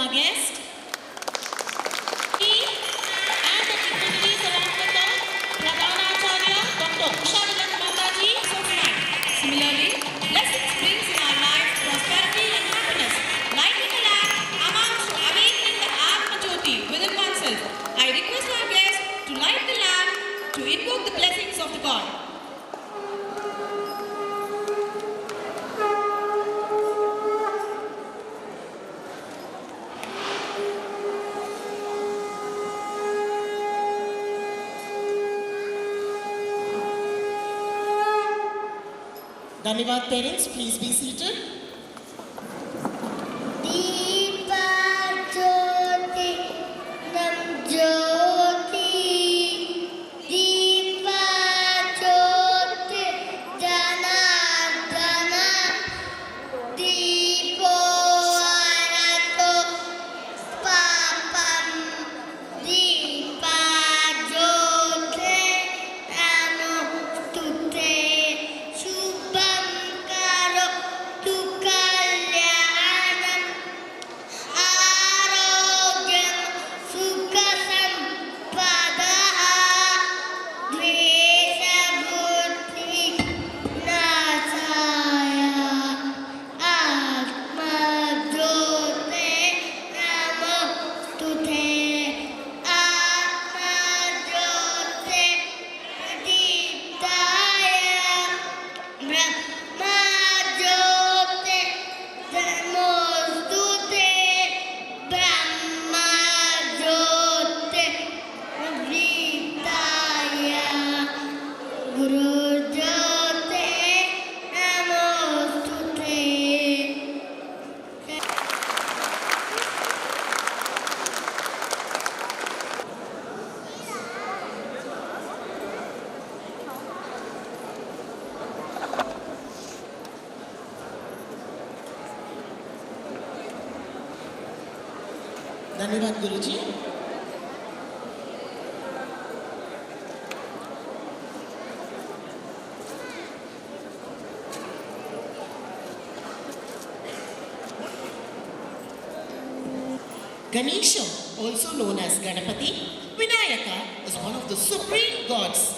our guest. And the dignitaries along with the Pradharshana, Dr. so fine. Similarly, blessings brings in our life prosperity and happiness. Lighting a lamp amounts to awakening the Atma Jyoti within oneself. I request our guest to light the lamp to invoke the blessings of the God. Dhanyavad parents, please be seated. Deepa Jyoti Nam Jyoti Deepa Jyoti Jana Jana Deepo Arato Papam Deepa Jyoti Namo Tute Shubham Karo Tukalyanam Arogyam Sukasam Padaha Dvesha Buddhi Nasaya Atma Jyote Namo Tute Atma Jyote Pradiptaya Brahma Jyote Namostute Brahma Jyote Pradiptaya Guru Jyote Namostute. Dhanyavad Guruji. Ganesha, also known as Ganapati, Vinayaka, is one of the supreme gods.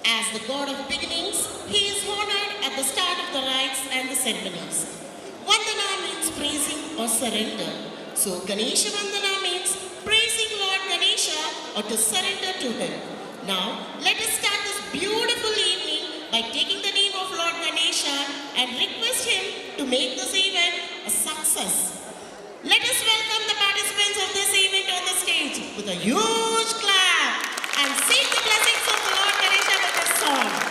As the god of beginnings, he is honored at the start of the rites and the ceremonies. Vandana means praising or surrender. So Ganesha Vandana means praising Lord Ganesha or to surrender to him. Now, let us start this beautiful evening by taking the name of Lord Ganesha and request him to make this event a success. Let us welcome the participants of this event on the stage with a huge clap and seek the blessings of the Lord Ganesha with this song.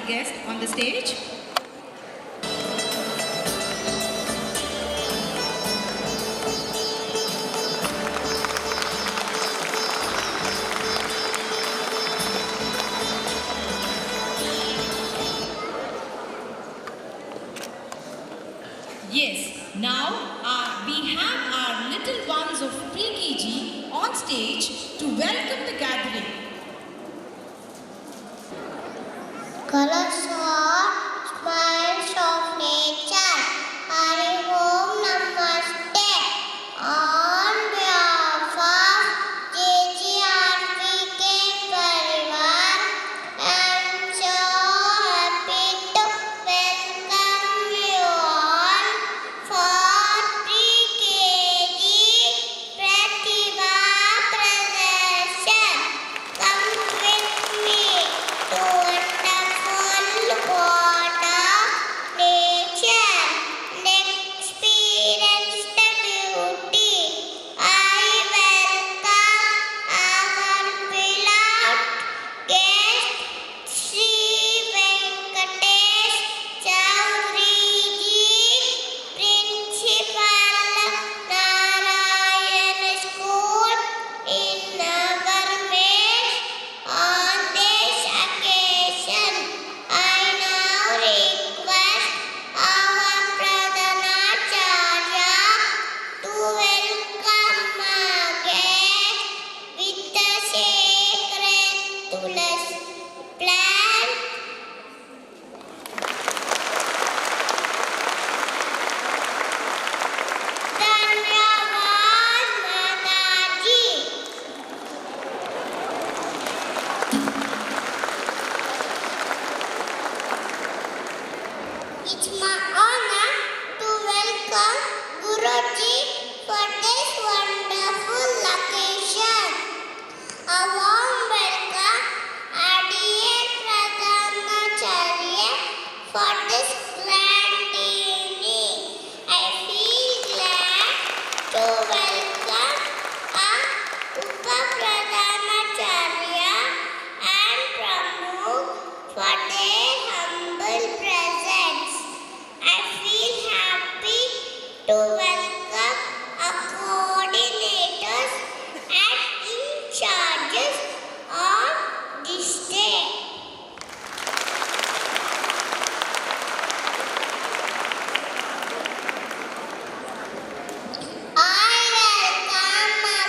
guest on the stage. Yes, now we have our little ones of pre-KG on stage to welcome the gathering. Colors are smiles of nature. Hari Om Namaste. On behalf of JGRVK February, I'm so happy to welcome you all for PKG PRATHIBHA PRADARSHAN. Come with me to wonderful water, nature, and experience the beauty. I welcome our beloved guest, Sri Venkatesh Chaudhary Principal, Narayana School in our midst. On this occasion, I now request our Pradhanacharya to welcome our guest with the sacred Tulasi plant. Dhanyavad Mataji. It's my honor to welcome Guruji for this wonderful occasion. A warm welcome, our dear Pradhanacharya, for this grand evening. I feel glad to welcome our Upa Pradhanacharya and Pramukh for their humble presence. I feel happy to welcome our coordinators and in charges on this day. I welcome my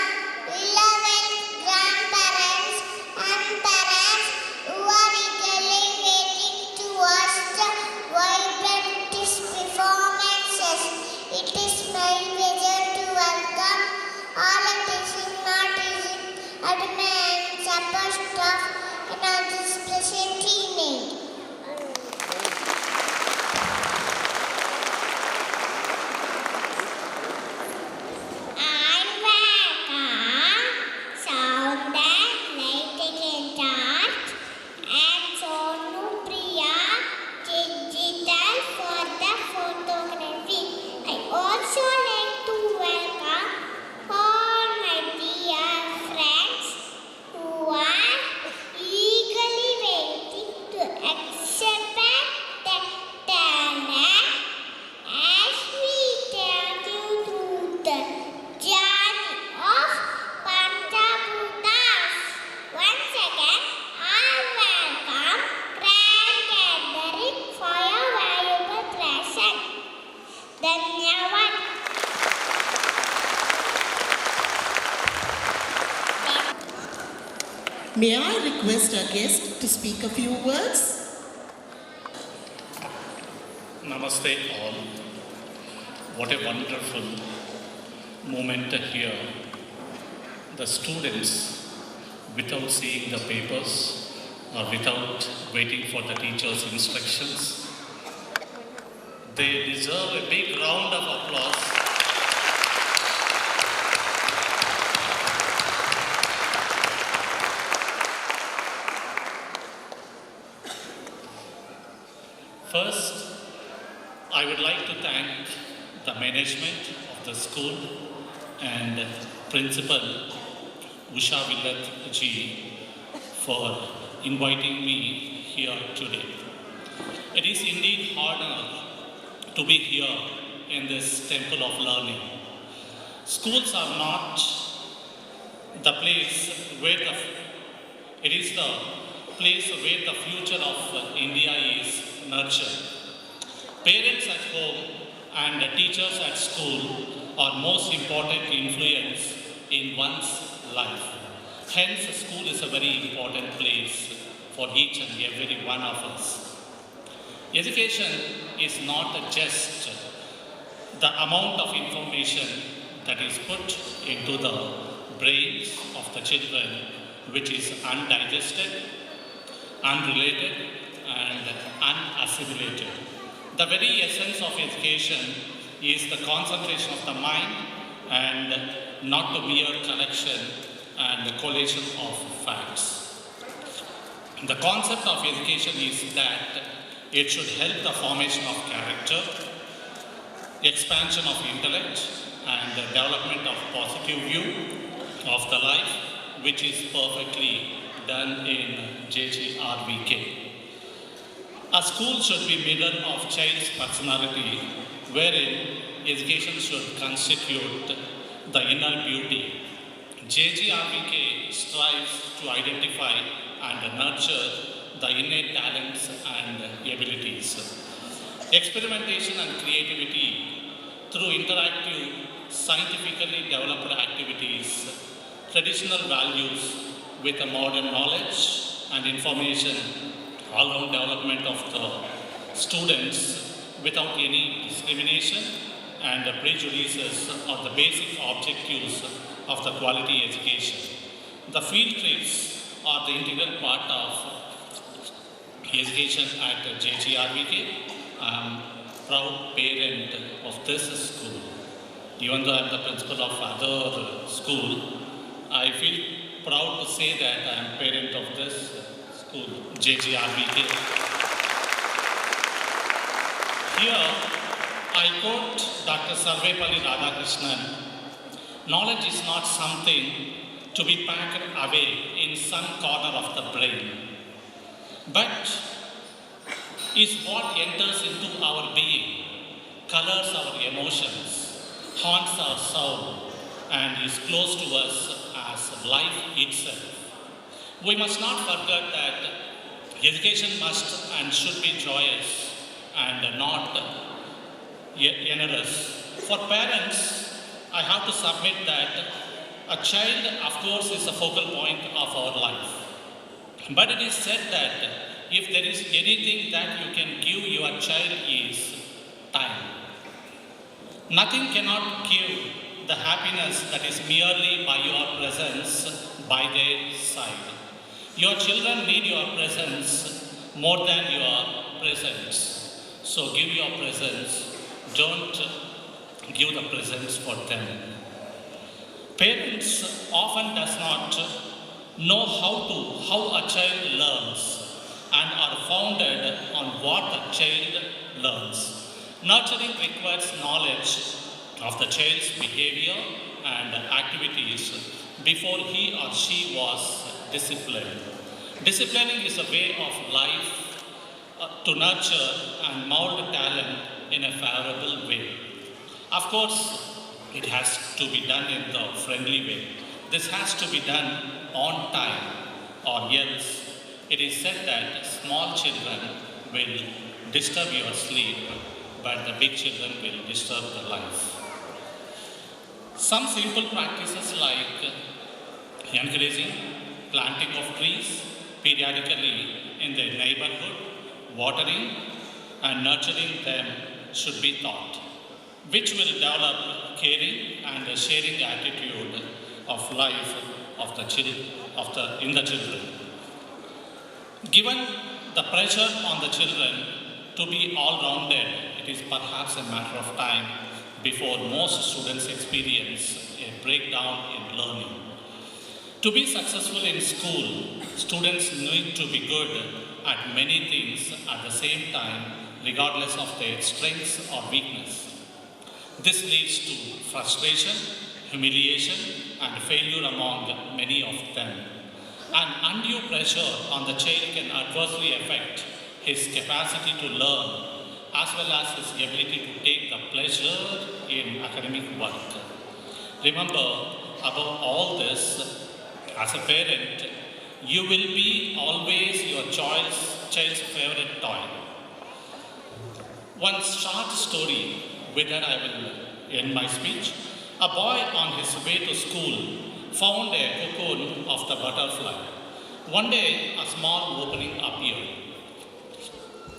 beloved grandparents and parents who are eagerly waiting to watch the vibrant performances. It is my pleasure to welcome all attention artists, admin, support staff, and on this present evening. I welcome sound and lighting in charge and Sonu Priya Digital for the photography. I also like to welcome all my dear friends who are eagerly waiting to accept the talent as we take you through the journey of Panchabhuthas. Once again, I welcome grand gathering for your valuable presence. Dhanyavad. May I request our guest to speak a few words? Namaste all. What a wonderful moment here. The students, without seeing the papers or without waiting for the teacher's instructions, they deserve a big round of applause. First, I would like to thank the management of the school and Principal Usha Villat ji for inviting me here today. It is indeed honor to be here in this temple of learning. Schools are not the place where it is the place where the future of India is nurtured. Parents at home and teachers at school are most important influence in one's life. Hence, school is a very important place for each and every one of us. Education is not just the amount of information that is put into the brains of the children, which is undigested, unrelated, and unassimilated. The very essence of education is the concentration of the mind and not the mere collection and the collation of facts. The concept of education is that it should help the formation of character, expansion of intellect, and the development of positive view of the life, which is perfectly done in JGRVK. A school should be mirror of child's personality, wherein education should constitute the inner beauty. JGRVK strives to identify and nurture the innate talents and abilities. Experimentation and creativity through interactive, scientifically developed activities, traditional values with a modern knowledge and information, all-round development of the students without any discrimination and prejudices are the basic objectives of the quality education. The field trips are the integral part of education at JGRVK. I am proud parent of this school. Even though I am the principal of other school, I feel proud to say that I am parent of this school, JGRVK. Here, I quote Dr. Sarvepalli Radhakrishnan, knowledge is not something to be packed away in some corner of the brain, but is what enters into our being, colors our emotions, haunts our soul, and is close to us as life itself. We must not forget that education must and should be joyous and not onerous. For parents, I have to submit that a child, of course, is a focal point of our life. But it is said that if there is anything that you can give your child is time. Nothing cannot give the happiness that is merely by your presence by their side. Your children need your presence more than your presence. So give your presence. Don't give the presents for them. Parents often does not know how a child learns and are founded on what the child learns. Nurturing requires knowledge of the child's behavior and activities before he or she was disciplined. Disciplining is a way of life to nurture and mold talent in a favorable way. Of course, it has to be done in the friendly way. This has to be done on time, or else it is said that small children will disturb your sleep, but the big children will disturb the life. Some simple practices like encouraging planting of trees periodically in their neighborhood, watering and nurturing them should be taught, which will develop caring and sharing attitude of life of the children. Given the pressure on the children to be all-rounded, it is perhaps a matter of time before most students experience a breakdown in learning. To be successful in school, students need to be good at many things at the same time, regardless of their strengths or weakness. This leads to frustration, humiliation, and failure among many of them. An undue pressure on the child can adversely affect his capacity to learn, as well as his ability to take the pleasure in academic work. Remember, above all this, as a parent, you will be always your child's favorite toy. One short story, with that I will end my speech. A boy on his way to school found a cocoon of the butterfly. One day, a small opening appeared.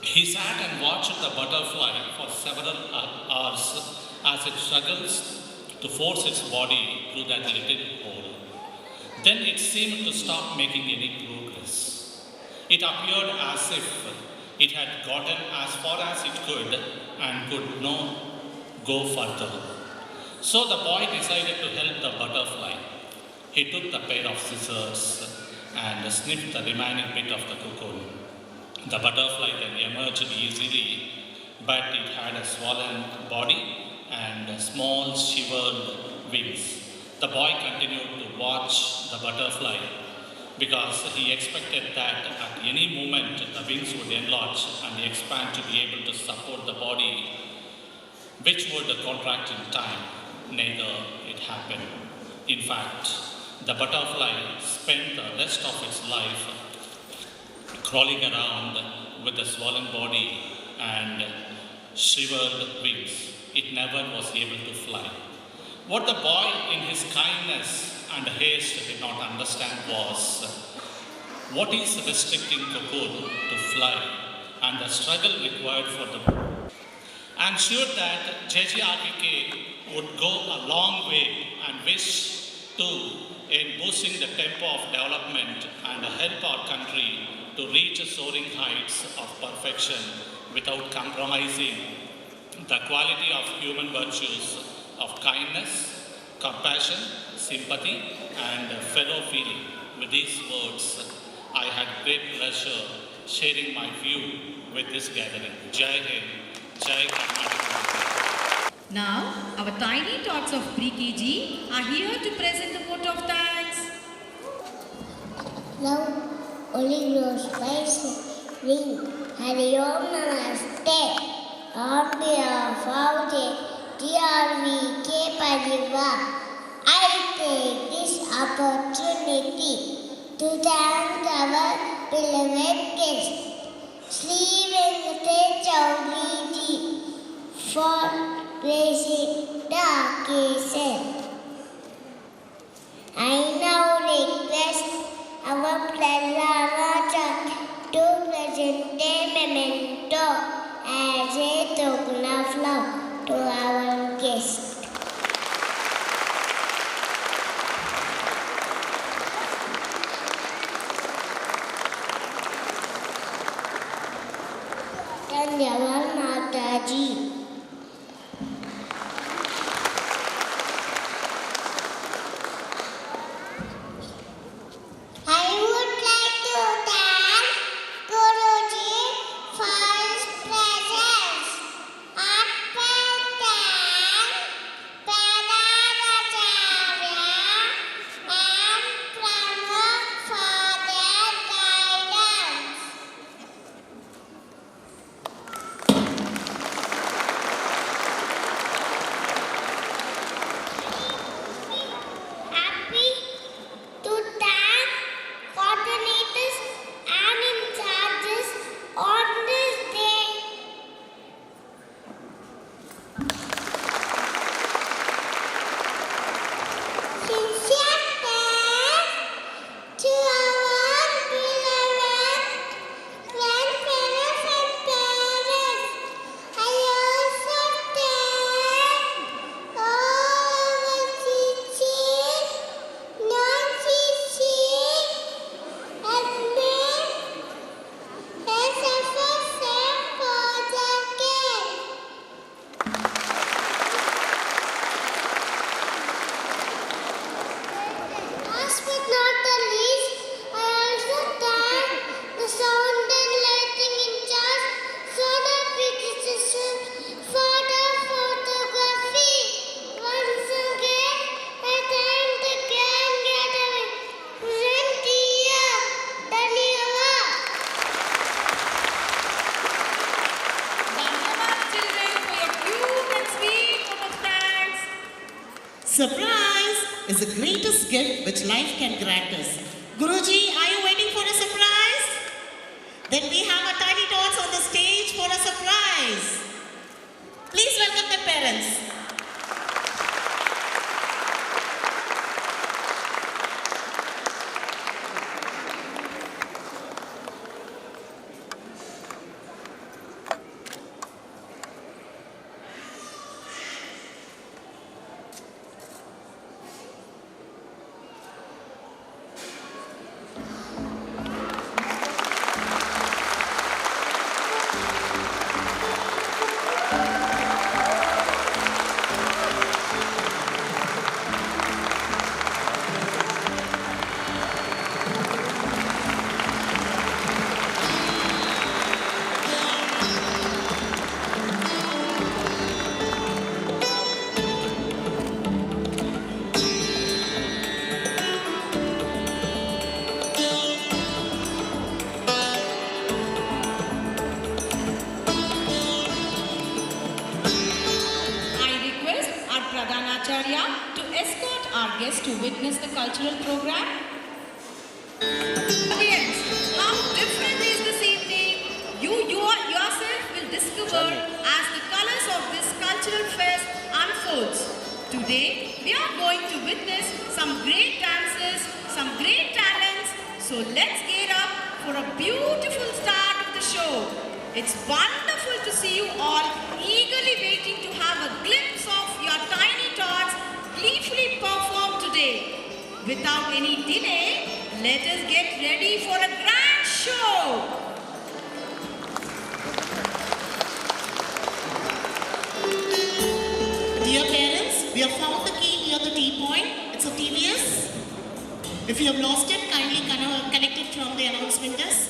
He sat and watched the butterfly for several hours as it struggles to force its body through that little hole. Then it seemed to stop making any progress. It appeared as if it had gotten as far as it could and could not go further. So the boy decided to help the butterfly. He took the pair of scissors and snipped the remaining bit of the cocoon. The butterfly then emerged easily, but it had a swollen body and small shivered wings. The boy continued to watch the butterfly because he expected that at any moment the wings would enlarge and expand to be able to support the body, which would contract in time. Neither it happened. In fact, the butterfly spent the rest of its life crawling around with a swollen body and shivered wings. It never was able to fly. What the boy in his kindness and haste did not understand was what is restricting cocoon to fly and the struggle required for the. I am sure that JGRVK would go a long way and wish to in boosting the tempo of development and help our country to reach soaring heights of perfection without compromising the quality of human virtues of kindness, compassion, sympathy, and fellow feeling. With these words, I had great pleasure sharing my view with this gathering. Jai Hind, Jai Karnataka. Now, our tiny tots of pre-KG are here to present the vote of thanks. Love Holy Ghost Christ ring Hari Om Namaste. On behalf of JGRVK February, I take this opportunity to thank our beloved guest, Sri Venkatesh Chowdhury ji, for gracing the occasion. I now request our Prathibha to present a memento as a token of love to our guest. Dhanyavad Mataji. I would like to thank Guruji for his presence. Heartfelt thanks Surprise is the greatest gift which life can grant us. Guruji, are you waiting for a surprise? Then we have our tiny tots on the stage for a surprise. Please welcome the parents. To escort our guests to witness the cultural program. Audience, how different is this evening? You yourself will discover as the colors of this cultural fest unfolds. Today, we are going to witness some great dances, some great talents. So let's get up for a beautiful start of the show. It's wonderful to see you all eagerly waiting to have a glimpse of your tiny tots gleefully perform today. Without any delay, let us get ready for a grand show. Dear parents, we have found the key near the T point. It's a TVS. If you have lost it, kindly connect it from the announcement desk.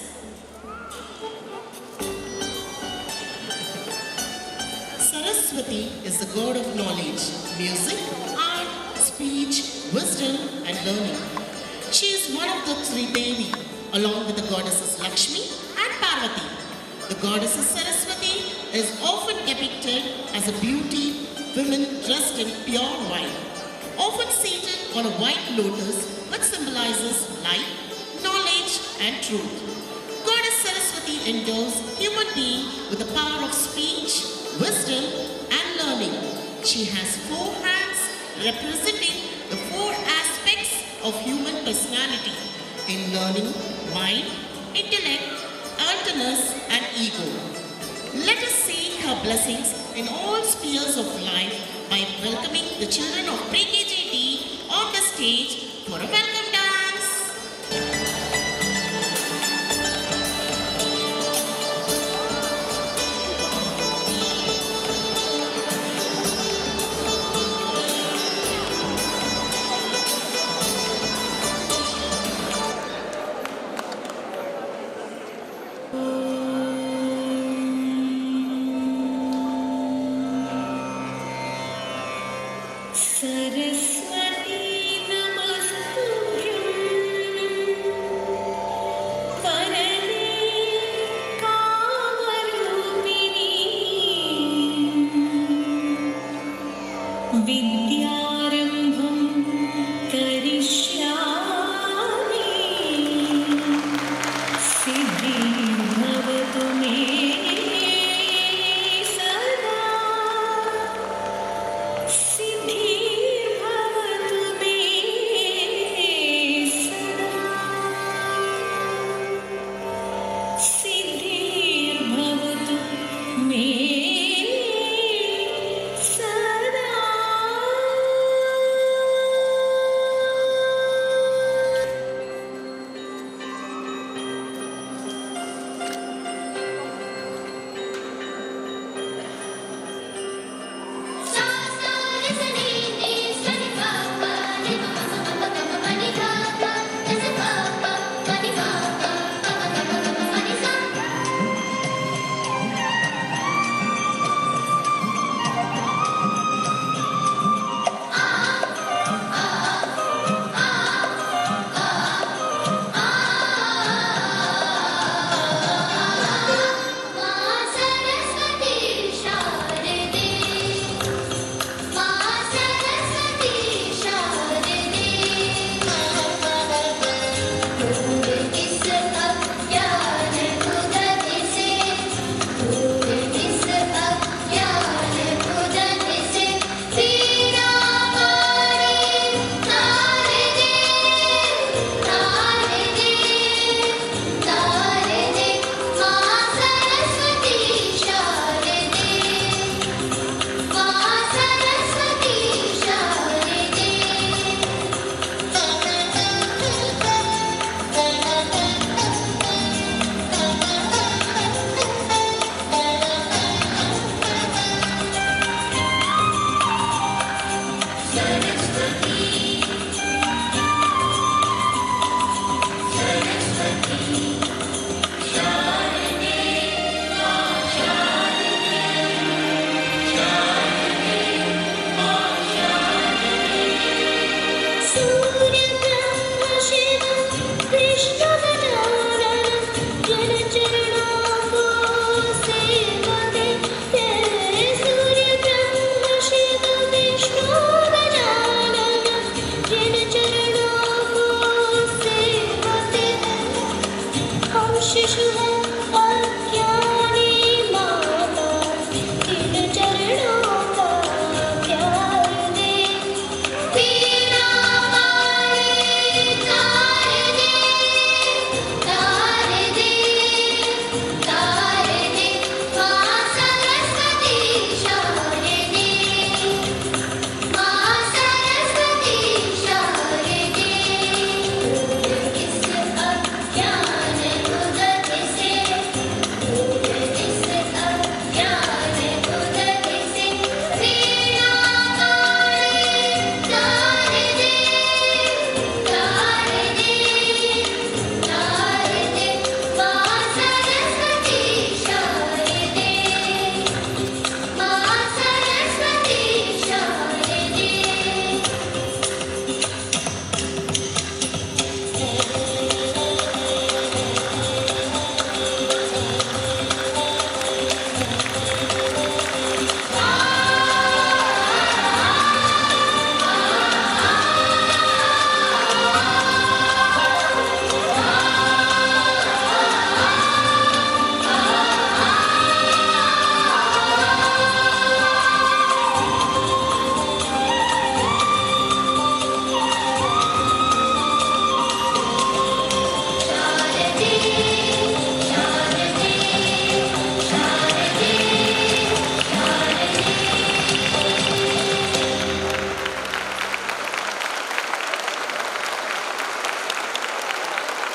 Saraswati is the god of knowledge, music, art, speech, wisdom and learning. She is one of the three Devi, along with the goddesses Lakshmi and Parvati. The goddess Saraswati is often depicted as a beauty woman dressed in pure white, often seated on a white lotus which symbolizes light, knowledge and truth. Goddess Saraswati endows human being with the power of speech, wisdom and learning. She has 4 hands representing the 4 aspects of human personality in learning, mind, intellect, alertness and ego. Let us seek her blessings in all spheres of life by welcoming the children of PKGD on the stage for a welcome dance. Saraswati Namastuvyam Varade Kamarupini Vidyarambham Karishyami Siddhi Bhavatu Me Sada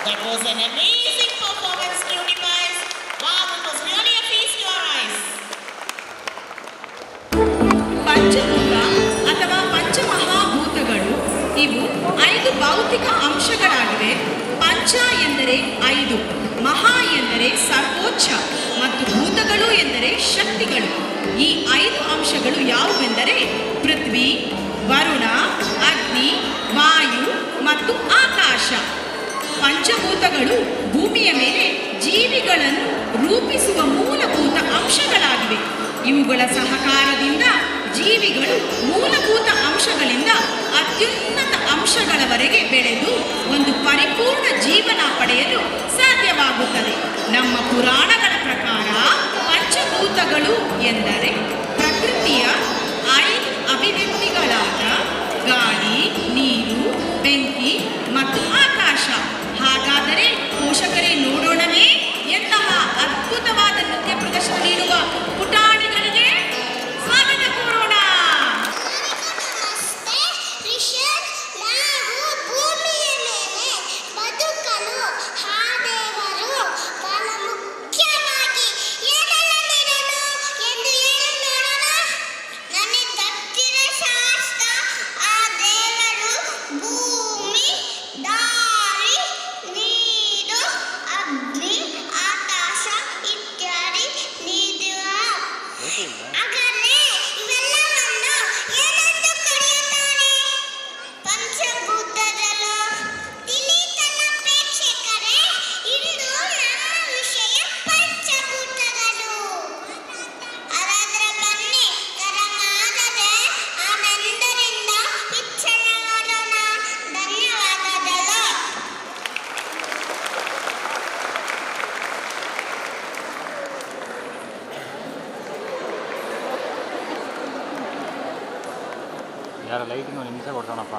That was an amazing performance, cutie pies. Wow, it was really a feast to our eyes. ಪಂಚಭೂತ ಅಥವಾ ಪಂಚಮಹಾಭೂತಗಳು ಇವು 5 ಭೌತಿಕ ಅಂಶಗಳಾಗಿವೆ. ಪಂಚ ಎಂದರೆ 5, ಮಹಾ ಎಂದರೆ ಸರ್ವೋಚ್ಚ ಮತ್ತು ಭೂತಗಳು ಎಂದರೆ ಶಕ್ತಿಗಳು. ಈ 5 ಅಂಶಗಳು ಯಾವುವೆಂದರೆ ಪೃಥ್ವಿ, ವರುಣ, ಅಗ್ನಿ, ವಾಯು ಮತ್ತು ಆಕಾಶ. ಪಂಚಭೂತಗಳು ಭೂಮಿಯ ಮೇಲೆ ಜೀವಿಗಳನ್ನು ರೂಪಿಸುವ ಮೂಲಭೂತ ಅಂಶಗಳಾಗಿವೆ. ಇವುಗಳ ಸಹಕಾರದಿಂದ ಜೀವಿಗಳು ಮೂಲಭೂತ ಅಂಶಗಳಿಂದ ಅತ್ಯುನ್ನತ ಅಂಶಗಳವರೆಗೆ ಬೆಳೆದು ಒಂದು ಪರಿಪೂರ್ಣ ಜೀವನ ಪಡೆಯಲು ಸಾಧ್ಯವಾಗುತ್ತದೆ. ನಮ್ಮ ಪುರಾಣಗಳ ಪ್ರಕಾರ ಪಂಚಭೂತಗಳು ಎಂದರೆ ಪ್ರಕೃತಿಯ 5 ಅಭಿವ್ಯಕ್ತಿಗಳಾದ ಗಾಳಿ, ನೀರು, ಬೆಂಕಿ ಮತ್ತು ಆಕಾಶ. ಹಾಗಾದರೆ ಪೋಷಕರೇ ನೋಡೋಣವೇ ಎಂತಹ ಅದ್ಭುತವಾದ ನೃತ್ಯ ಪ್ರದರ್ಶನ ನೀಡುವ ಪುಟಾಣಿಗಳಿಗೆ ಸ್ವಾಗತ ಕೋರೋಣ. ನಾವು ಭೂಮಿಯ ಮೇಲೆ ಬದುಕಲು ಆ ದೇವರು ಬಹಳ ಮುಖ್ಯವಾಗಿ ಏನೆಲ್ಲ ನೀಡಲು ಎಂದು ಹೇಳಿ ನೋಡೋಣ. ನನಗೆ ಗೊತ್ತಿರೋ ಶಾಸ್ತ್ರ ಆ ದೇವರು ಭೂಮಿ, ಗಾಳಿ, ನೀರು, ಅಗ್ನಿ, ಆಕಾಶ ಇತ್ಯಾದಿ ನೀಡುವ. ಹಾಗಾದ್ರೆ ಇವೆಲ್ಲವನ್ನು ಏನೆಂದು ಕರೆಯುತ್ತಾರೆ? ಪಂಚಭೂತಗಳು. ತಿಳಿತನ ಪ್ರೇಕ್ಷಕರೇ, ಇಂದು ನಮ್ಮ ವಿಷಯ ಪಂಚಭೂತಗಳು. ಹಾಗಾದ್ರೆ ಬನ್ನಿ ತರಮಾದದೆ ಆನಂದದಿಂದ ವೀಕ್ಷಣೆ ಮಾಡೋಣ. ಧನ್ಯವಾದಗಳು. ಯಾರ ಲೈಟಿಂಗ್ ಒಂದು ನಿಮಿಷ ಕೊಡ್ತಾನಪ್ಪ.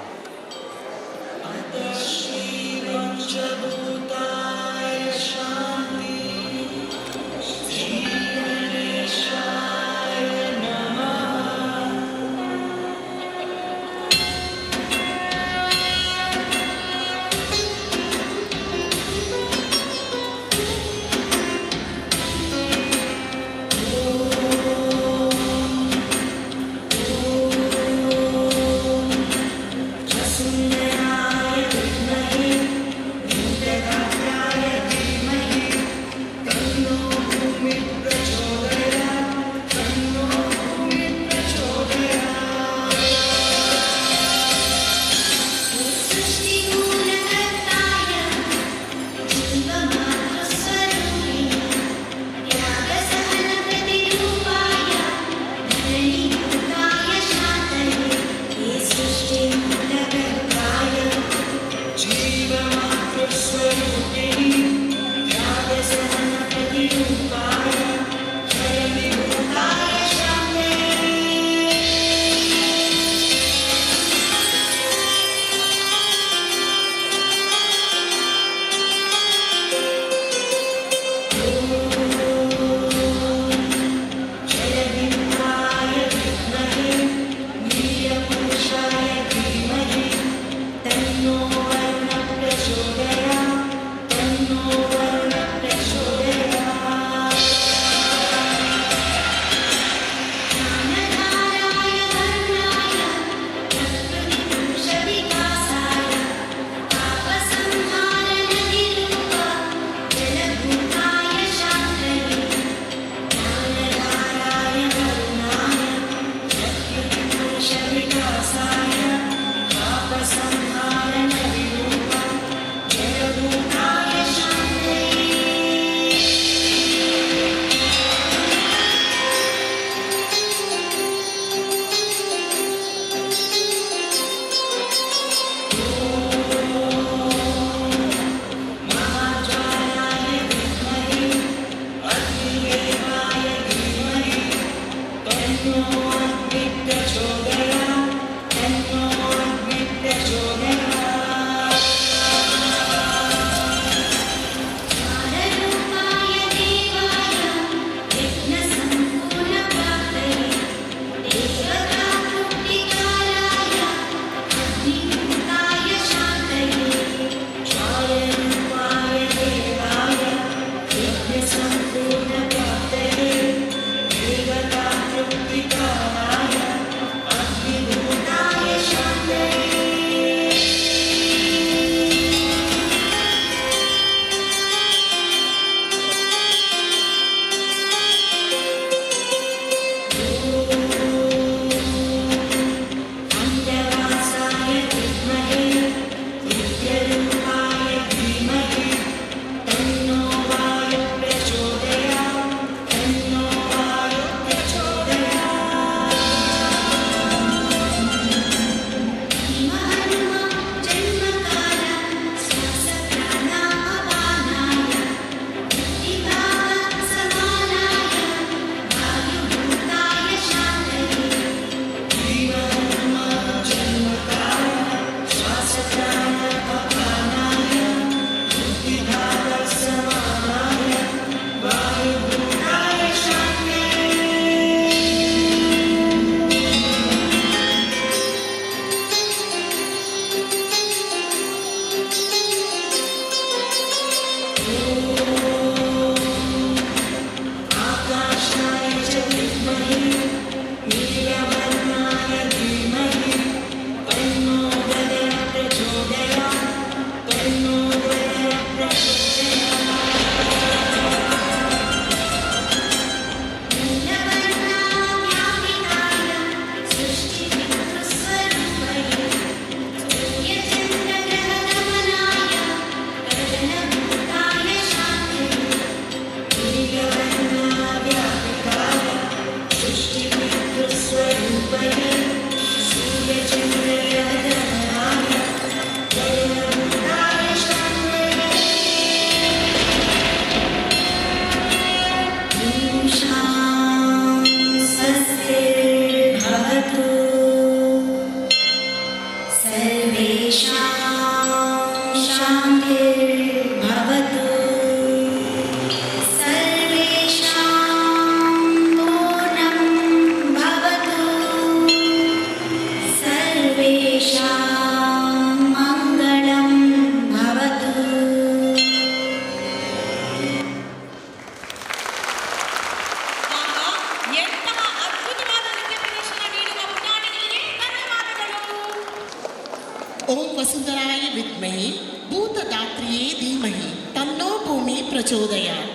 ओम वसुंधराय विद्महे भूतदात्रिये धीमहि तन्नो भूमि प्रचोदयात्.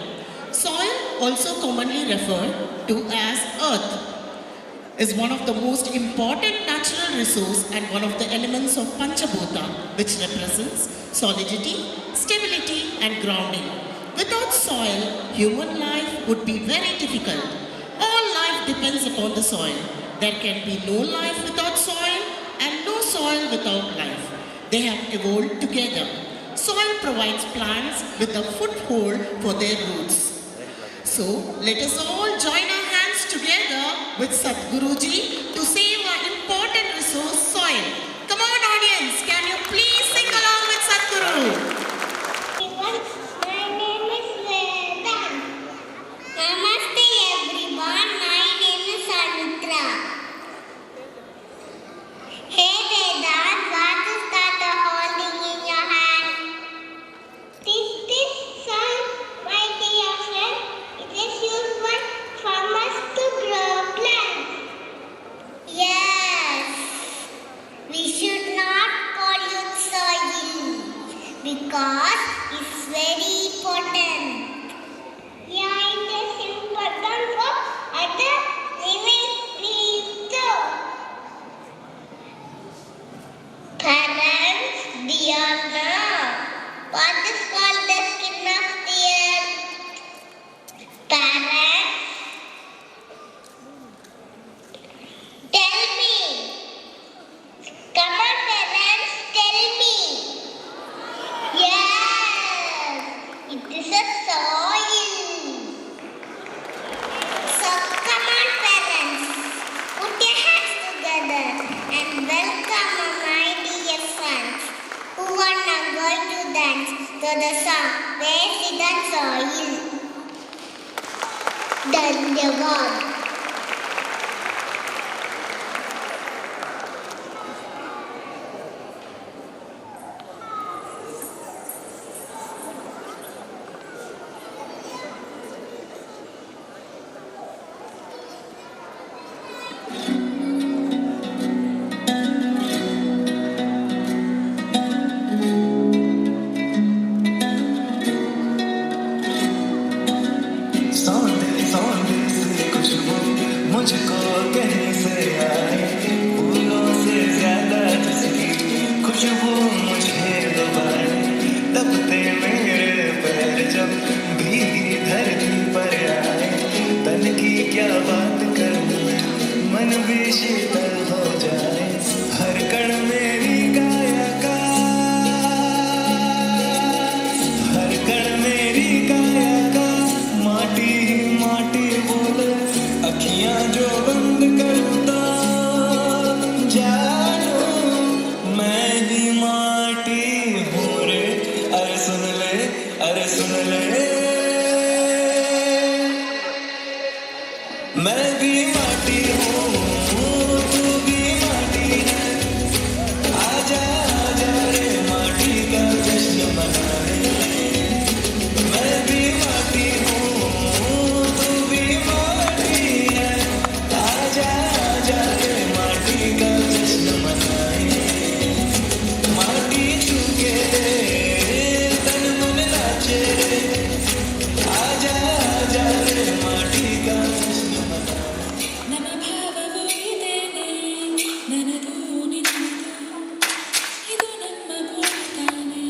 Soil, also commonly referred to as earth, is one of the most important natural resource and one of the elements of Panchabhutha, which represents solidity, stability and grounding. Without soil, human life would be very difficult. All life depends upon the soil. There can be no life without soil and no soil without life. They have evolved together. Soil provides plants with a foothold for their roots. So, let us all join our hands together with Sadhguruji to save our important resource, soil. Come on audience, can you please sing along with Sadhguru? My name is Vedan. Namaste everyone, my name is Anitra. Hey Vedan, what is that you're holding in your hand? This soil, my dear friend, it is used by farmers to grow plants. Yes, we should not pollute soil because it's very important. Yeah, it is important for other living beings too. Parents, do you know what is called the skin of the earth? Parents, tell me. Come on, parents, tell me. Yes, it is a dance to the song Resident Soil. धन्यवाद. मुझको कहीं से आए फूलों से ज्यादा जिसकी खुशबू मुझे लुभाए तपते मेरे पैर जब भीगी धरती पर आए तन की क्या बात करूं मन भी शीतल हो जाए हर कण मेरी काया का हर कण मेरी काया का माटी ही माटी बोले अखियां जो बंद करूं तो जानो मैं भी माटी हूँ रे अरे सुन ले मैं भी माटी हूँ तू भी माटी है आजा आजा रे माटी का जश्न मनाए मैं भी माटी हूँ तू भी माटी है आजा आजा रे माटी का जश्न मनाए माटी छूके तन मन नाचे रे आजा आजा रे माटी का जश्न मनाए नम भाववु इदेने ननदू निनदू इदु नम्म भूमिताने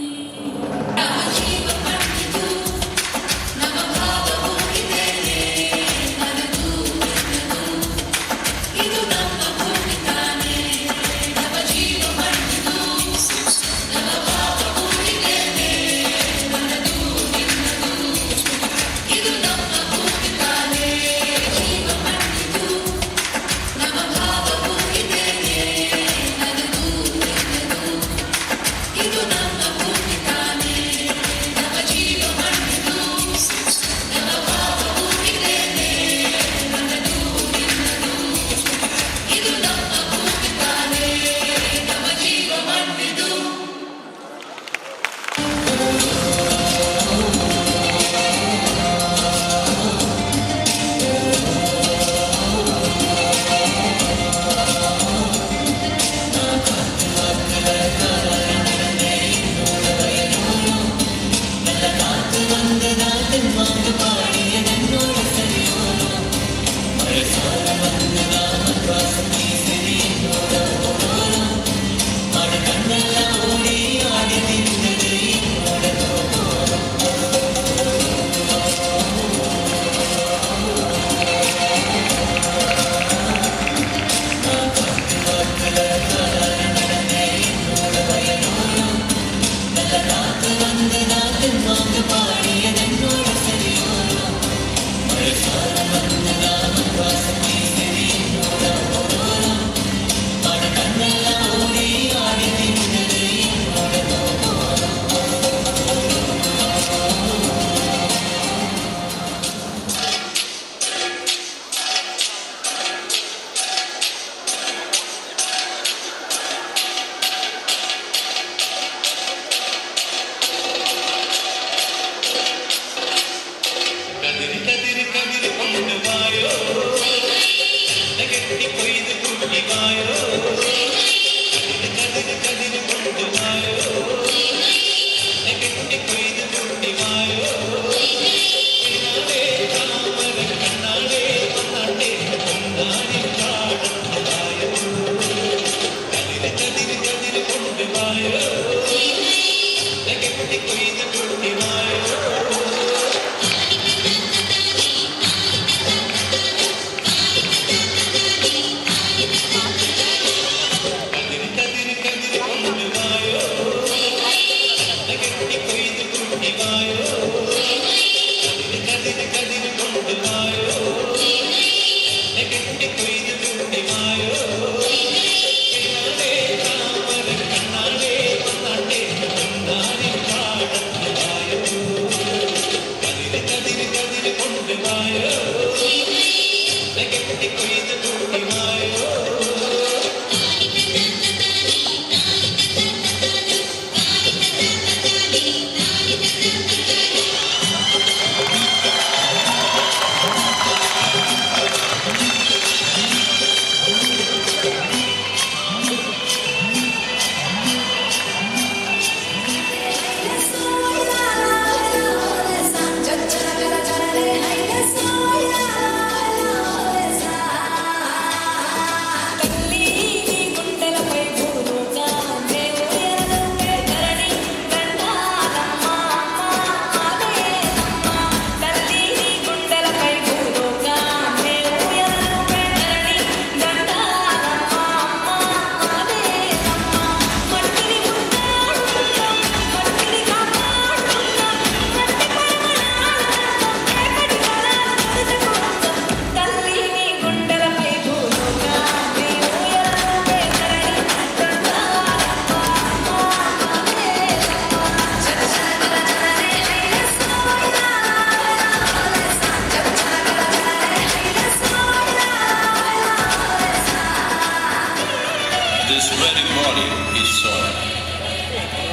This very body is soil.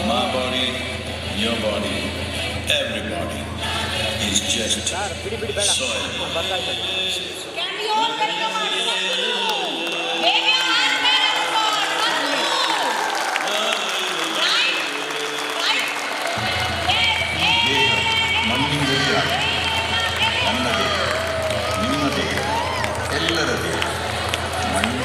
My body, your body, everybody is just soil. Can we all welcome our Sadhguru? Wave your hand there, everyone. Sadhguru. Right? Right? Yes. ಮಣ್ಣಿಂದ ನನ್ನದೇ ನಿಮ್ಮದೇ ಎಲ್ಲರದೇ ಮಣ್ಣಿನ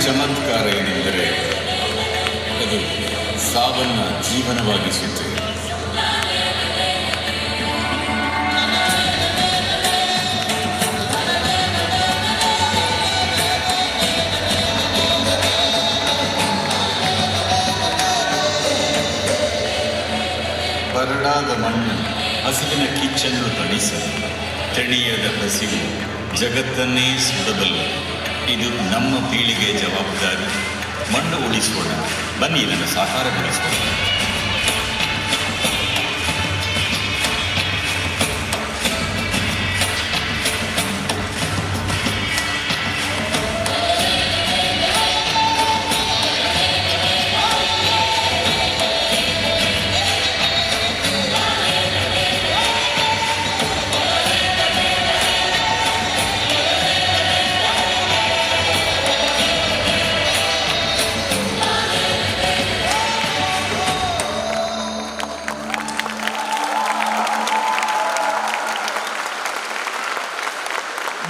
ಚಮತ್ಕಾರ ಏನೆಂದರೆ ಅದು ಸಾವನ್ನ ಜೀವನವಾಗಿಸುತ್ತೆ. ಬರಡಾದ ಮಣ್ಣು ಹಸಿವಿನ ಕಿಚ್ಚನ್ನು ತಣಿಸಲು, ತಣಿಯದ ಹಸಿವು ಜಗತ್ತನ್ನೇ ಸುಡಬಲ್ಲ. ಇದು ನಮ್ಮ ಪೀಳಿಗೆ ಜವಾಬ್ದಾರಿ. ಮಣ್ಣು ಉಳಿಸೋಣ, ಬನ್ನಿ ಇದನ್ನು ಸಾಕಾರಗೊಳಿಸೋಣ.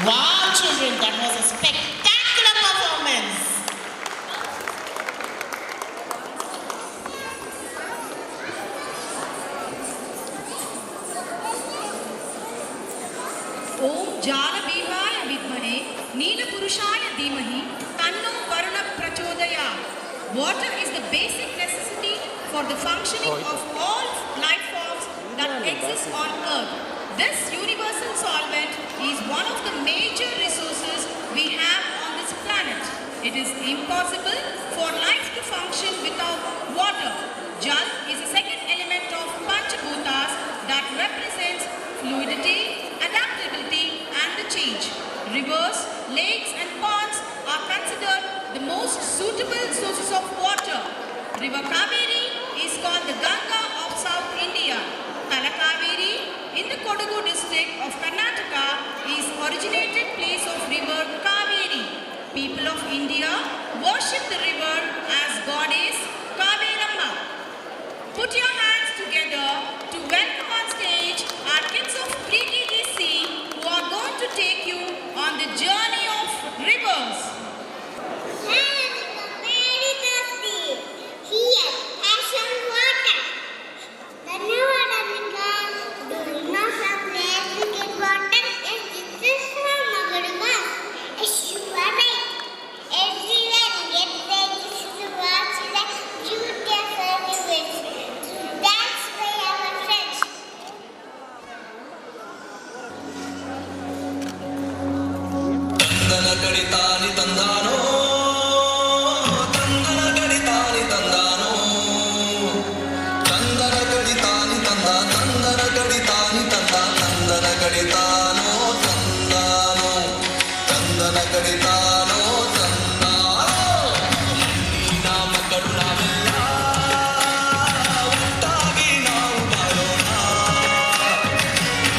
Wow, children, that was a spectacular performance. ओम जारवीहाय विद्महे नीलपुरुषाय धीमहि तन्नो वरुण प्रचोदयात्. Water is the basic necessity for the functioning of all life forms that exist on earth. This universal solvent is one of the major resources we have on this planet. It is impossible for life to function without water. Jal is the second element of PANCHABHUTHAS that represents fluidity, adaptability and the change. Rivers, lakes and ponds are considered the most suitable sources of water. River Kaveri is called the Ganga of South India. Talakaveri in the Kodagu district of Karnataka is originated place of river Kaveri. People of India worship the river as goddess Kaveramma. Put your hands together to welcome on stage our kids of pre-TDC who are going to take you on the journey of rivers. Very thirsty. Here, have some water. ಧನ್ಯವಾದ because do you know from where to get water? Yes, this is from Magadama. Yes, you are right. Everywhere we get there, this is the world's beauty of everywhere. So that's why our friends. ತಂದನ ಕಡಿತಾನಿ ತಂದಾನೋ, ತಂದನ ಕಡಿತಾನಿ ತಂದಾನೋ, ತಂದನ ಕಡಿತಾನಿ ತಂದ, ತಂದನ ಕಡಿತಾನಿ ತಂದ, ತಂದನ ಕಡಿತಾನೋ ತಂದಾನೋ, ತಂದನ ಕಡಿತಾನೋ ತಂದಾನೋ. ನಿನ್ನ ಮಕ್ಕಳು ನಾವೆಲ್ಲ ಒಟ್ಟಾಗಿ ನಾವು ಬಾಳೋಣ.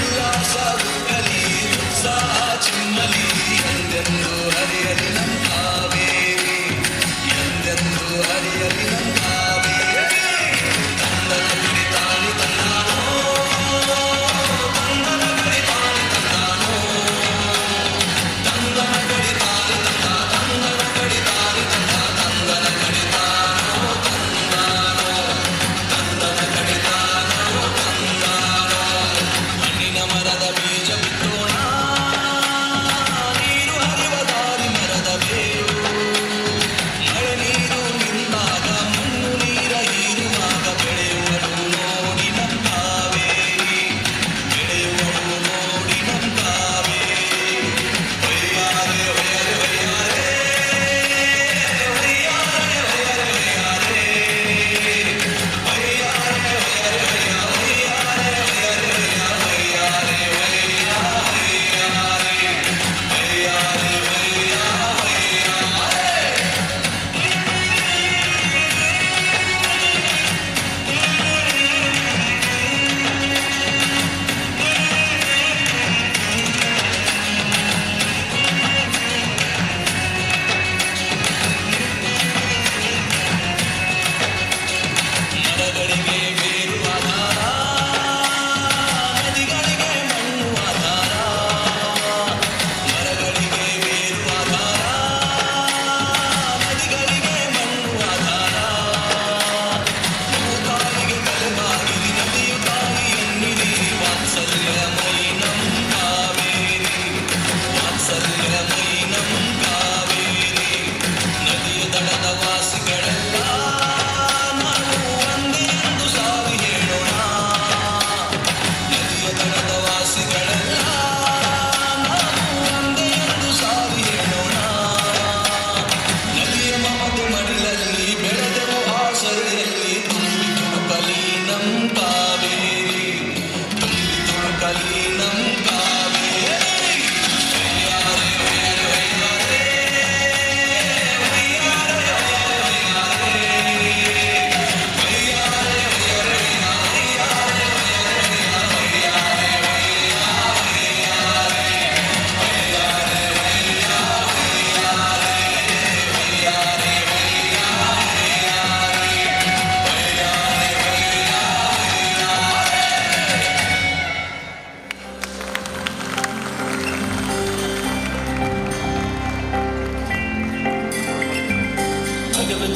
ಉಲ್ಲಾಸವಿರಲಿ, ಉತ್ಸಾಹ ಚಿಮ್ಮಲಿ, ಎಂದೆಂದು ಹರಿಯಲಿ ನಮ್ಮ ಕಾವೇರಿ, ಎಂದೆಂದು ಹರಿಯಲಿ ನಮ್ಮ ಕಾವೇರಿ. ತಂದನ ಕಡಿತಾನಿ ತಂದಾನೋ, ತಂದನ ಕಡಿತಾನಿ ತಂದಾನೋ, ತಂದನ ಕಡಿತಾನಿ ತಂದ, ತಂದನ ಕಡಿತಾನಿ ತಂದ, ತಂದನ ಕಡಿತಾನೋ ತಂದ.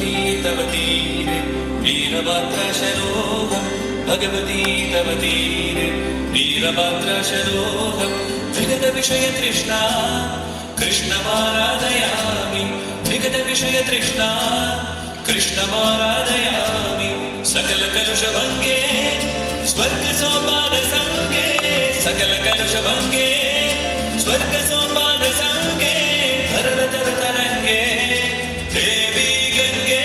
भगवती तव तीरे वीरभद्रशरोहं भगवती तव तीरे वीरभद्रशरोहं विगतविषयतृष्णा कृष्णमाराधयामि विगतविषयतृष्णा कृष्णमाराधयामि सकलकलुषभङ्गे स्वर्गसोपानसङ्गे सकलकलुषभङ्गे स्वर्गसोपानसङ्गे धरणतरतरङ्गे देवी गङ्गे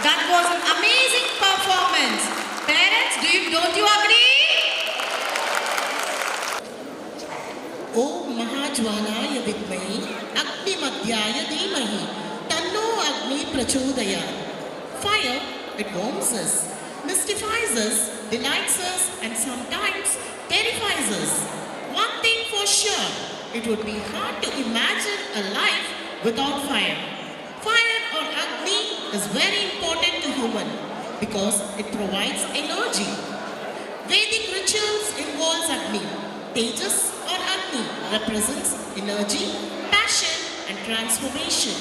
That was an amazing performance. Parents, don't you agree? Om Mahajwalaya Vidmahi Agnimadhyaya Dhimahi Tanno Agni Prachodayat. Fire, it warms us, mystifies us, delights us, and sometimes terrifies us. One thing for sure, it would be hard to imagine a life without fire. Fire or Agni is very important to human because it provides energy. Vedic rituals involves Agni. Tejas or Agni represents energy, passion and transformation.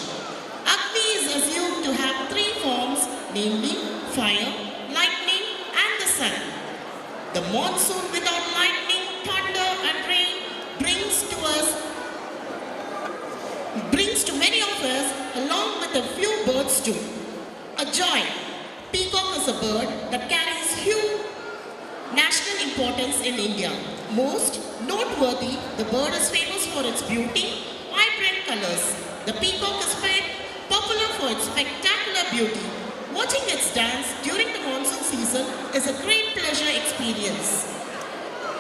Agni is assumed to have three forms, namely fire, lightning and the sun. The monsoon without lightning, thunder and rain brings to many of us, along with a few birds too, a joy. Peacock is a bird that carries huge national importance in India. Most noteworthy, the bird is famous for its beauty, vibrant colors. The peacock is popular for its spectacular beauty. Watching its dance during the monsoon season is a great pleasure experience.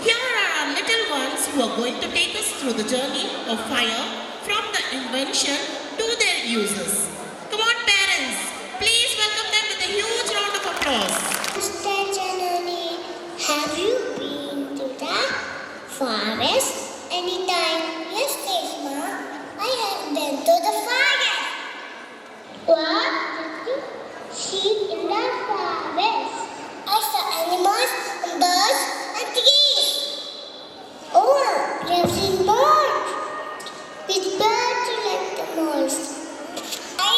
Here are our little ones who are going to take us through the journey of fire from the invention to their uses. Come on parents, please welcome them with a huge round of applause. Mr. Janani, have you been to the forest anytime? Yes, Reshma. I have been to the forest. What did you see in the forest? I saw animals and birds and trees. Oh, you have seen birds. Which bird do you like the most? I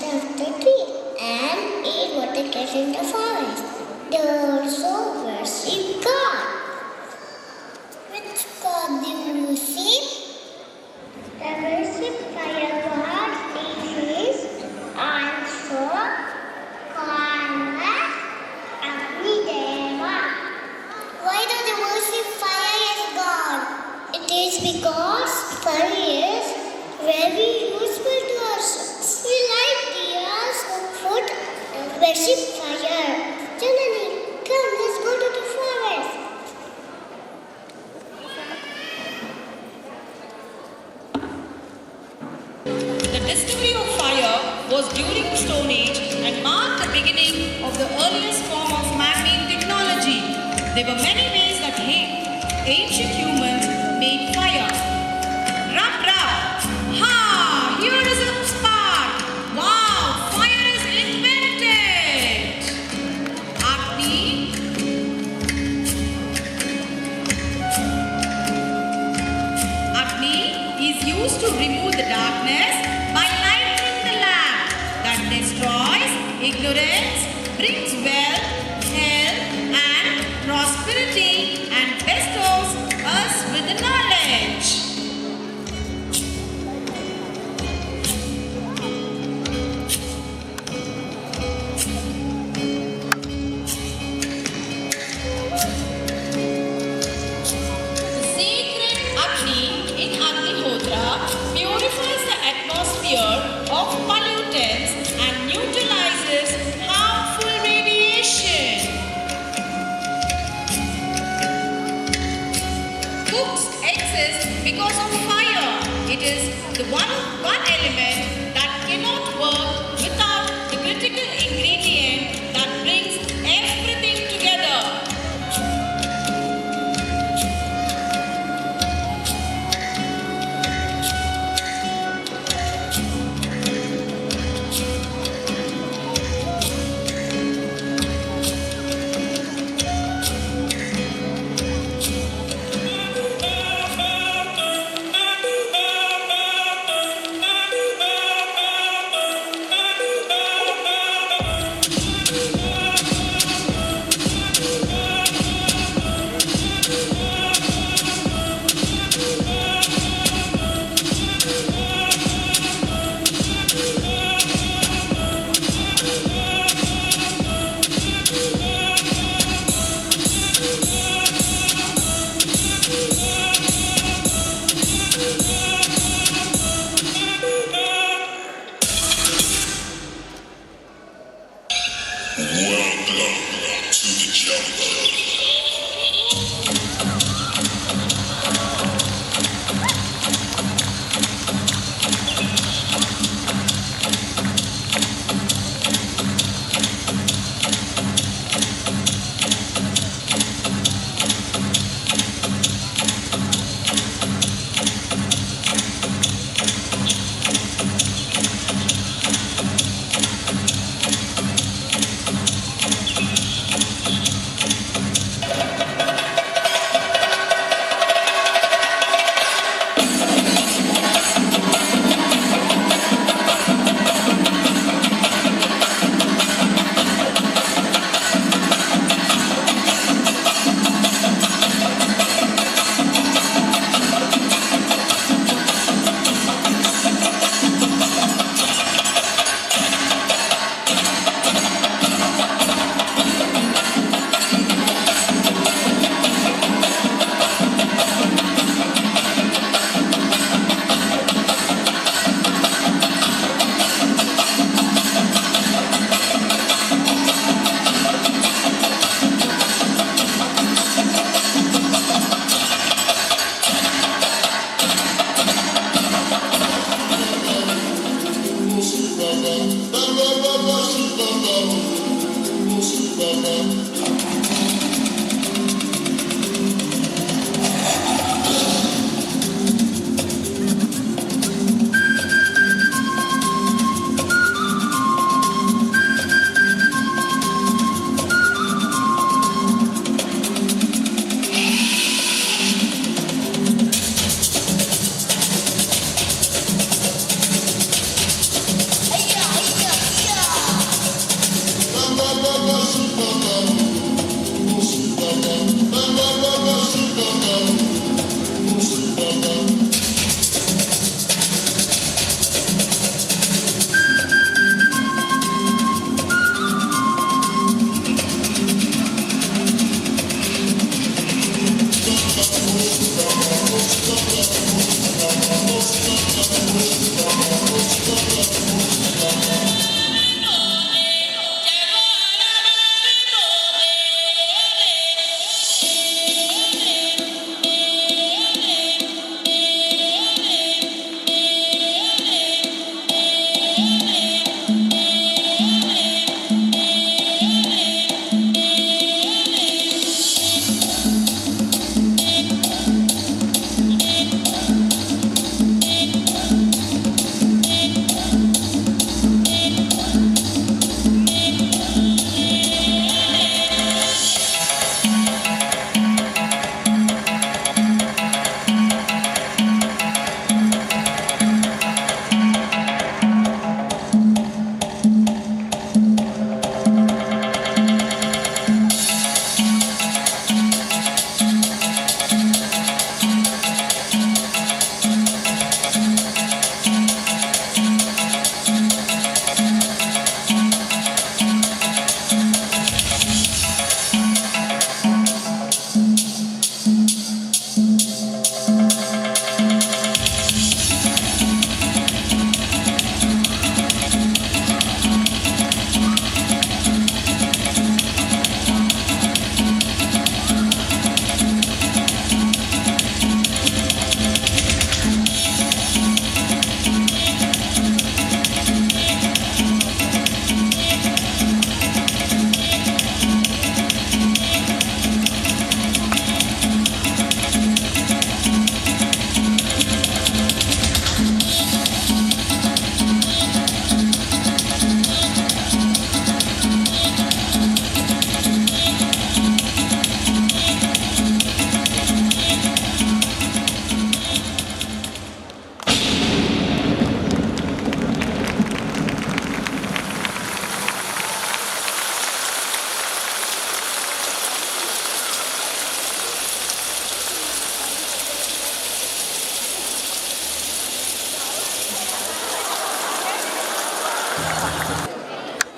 of the tree and eat what they get in the forest. They also worship God. Which God do you worship? The worship fire God is also called Agni Deva. Why do they worship fire as God? It is because fire is very useful to us. We light diyas, cook food, and worship fire. Janani, come, let's go to the forest. The discovery of fire was during the Stone Age and marked the beginning of the earliest form of man-made technology. There were many ways that ancient humans made fire. Rub, rub. Ha! Here is a spark. Wow! Fire is invented. Agni. Agni is used to remove the darkness by lighting the lamp that destroys ignorance, brings wealth, health, and prosperity, and bestows us with the knowledge. The sacred Agni in Agnihotra purifies the atmosphere of pollutants and neutralizes harmful radiation. Cooks exist because of fire. It is the one element that cannot work without the critical ingredient that brings everything together.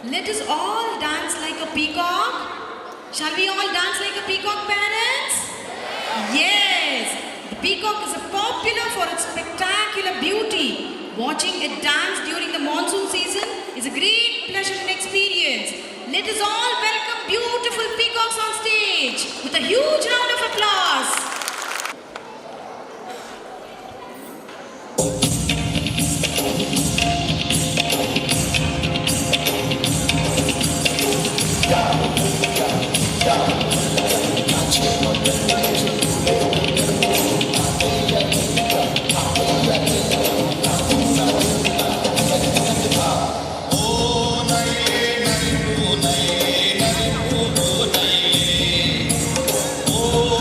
Let us all dance like a peacock. Shall we all dance like a peacock, parents? Yes. The peacock is popular for its spectacular beauty. Watching it dance during the monsoon season is a great pleasure and experience. Let us all welcome beautiful peacocks on stage with a huge round of applause. Oh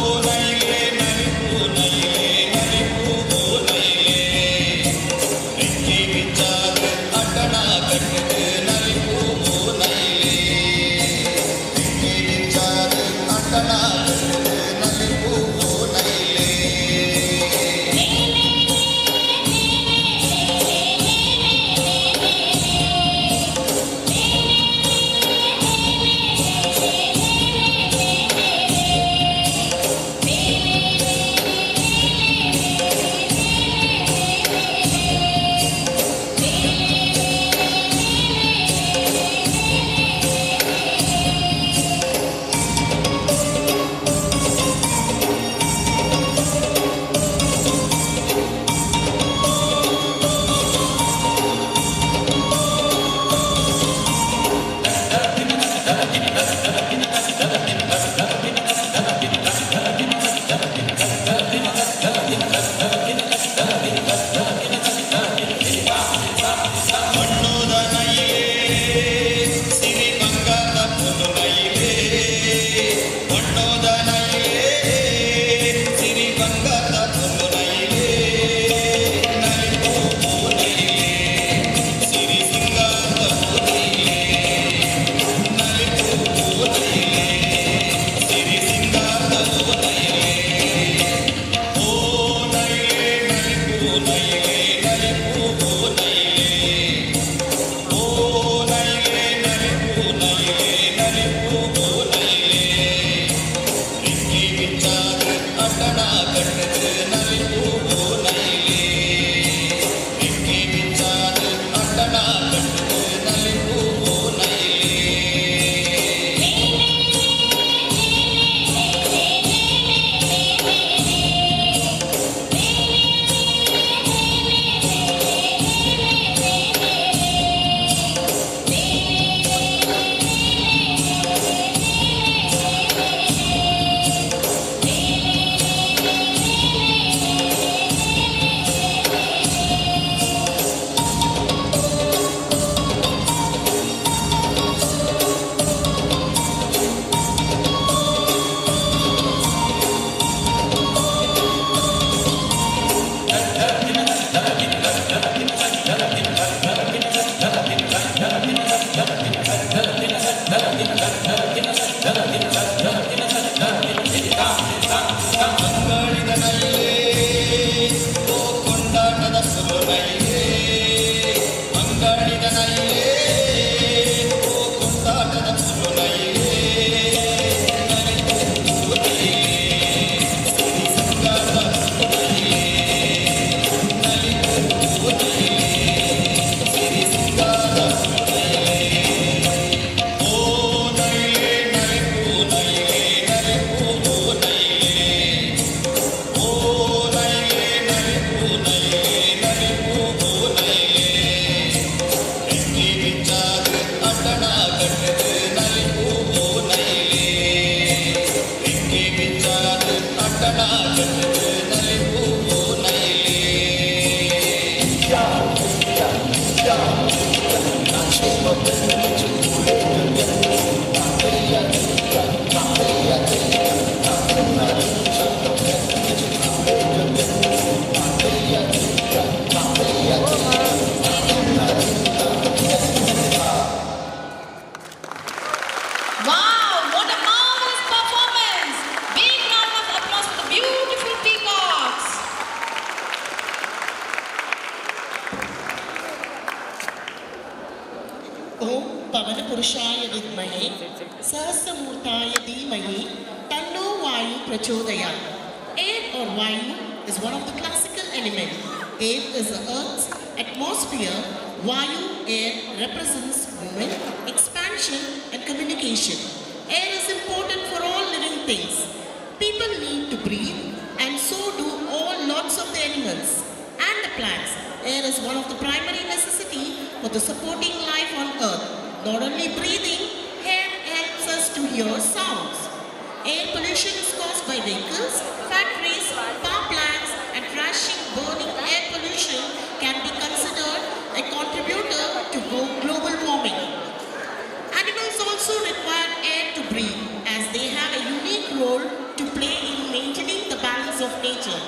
Om Pavana Purushaya Vidmahe Sahasramurtaya Dhimahi Tanno Vayu Prachodayat. Air or Vayu is one of the classical elements. Air is the Earth's atmosphere. Vayu, air, represents movement, expansion and communication. Air is important for all living things. People need to breathe, and so do all lots of the animals and the plants. Air is one of the primary necessity for the supporting life on earth. Not only breathing, air helps us to hear sounds. Air pollution is caused by vehicles, factories, power plants, and trashing, burning. Air pollution can be considered a contributor to global warming. Animals also require air to breathe, as they have a unique role to play in maintaining the balance of nature.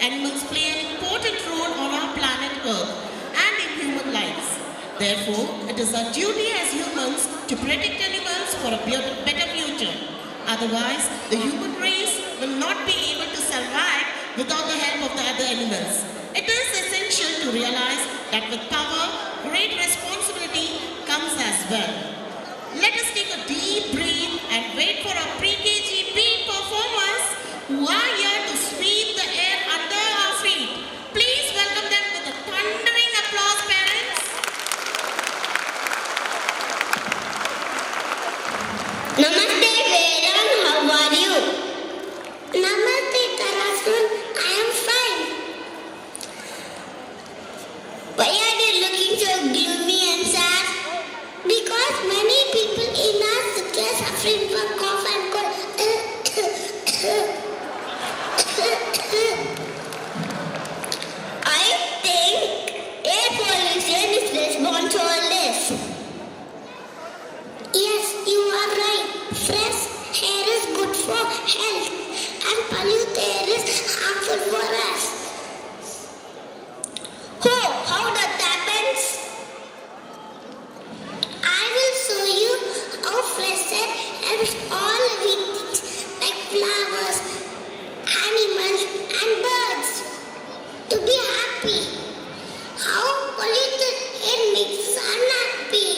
Animals play an important role on our planet Earth and in human lives. Therefore, it is our duty as humans to protect animals for a better future. Otherwise, the human race will not be able to survive without the help of the other animals. It is essential to realize that with power, great responsibility comes as well. Let us take a deep breath and wait for our pre-KG beat performers who are here to sweep the air under our feet. Please welcome them with a thundering applause, parents. Namaste Vedant, how are you? Namaste Tarasun, I am fine. Why are you looking so gloomy and sad? Because many people in our city are suffering from cough and cold. I think air pollution is responsible for this. Yes, you are right. Fresh air is good for health and polluted air is harmful for us. Oh, how that happens? I will show you how fresh air helps all living things like flowers, animals and birds to be happy. How polluted air makes us unhappy.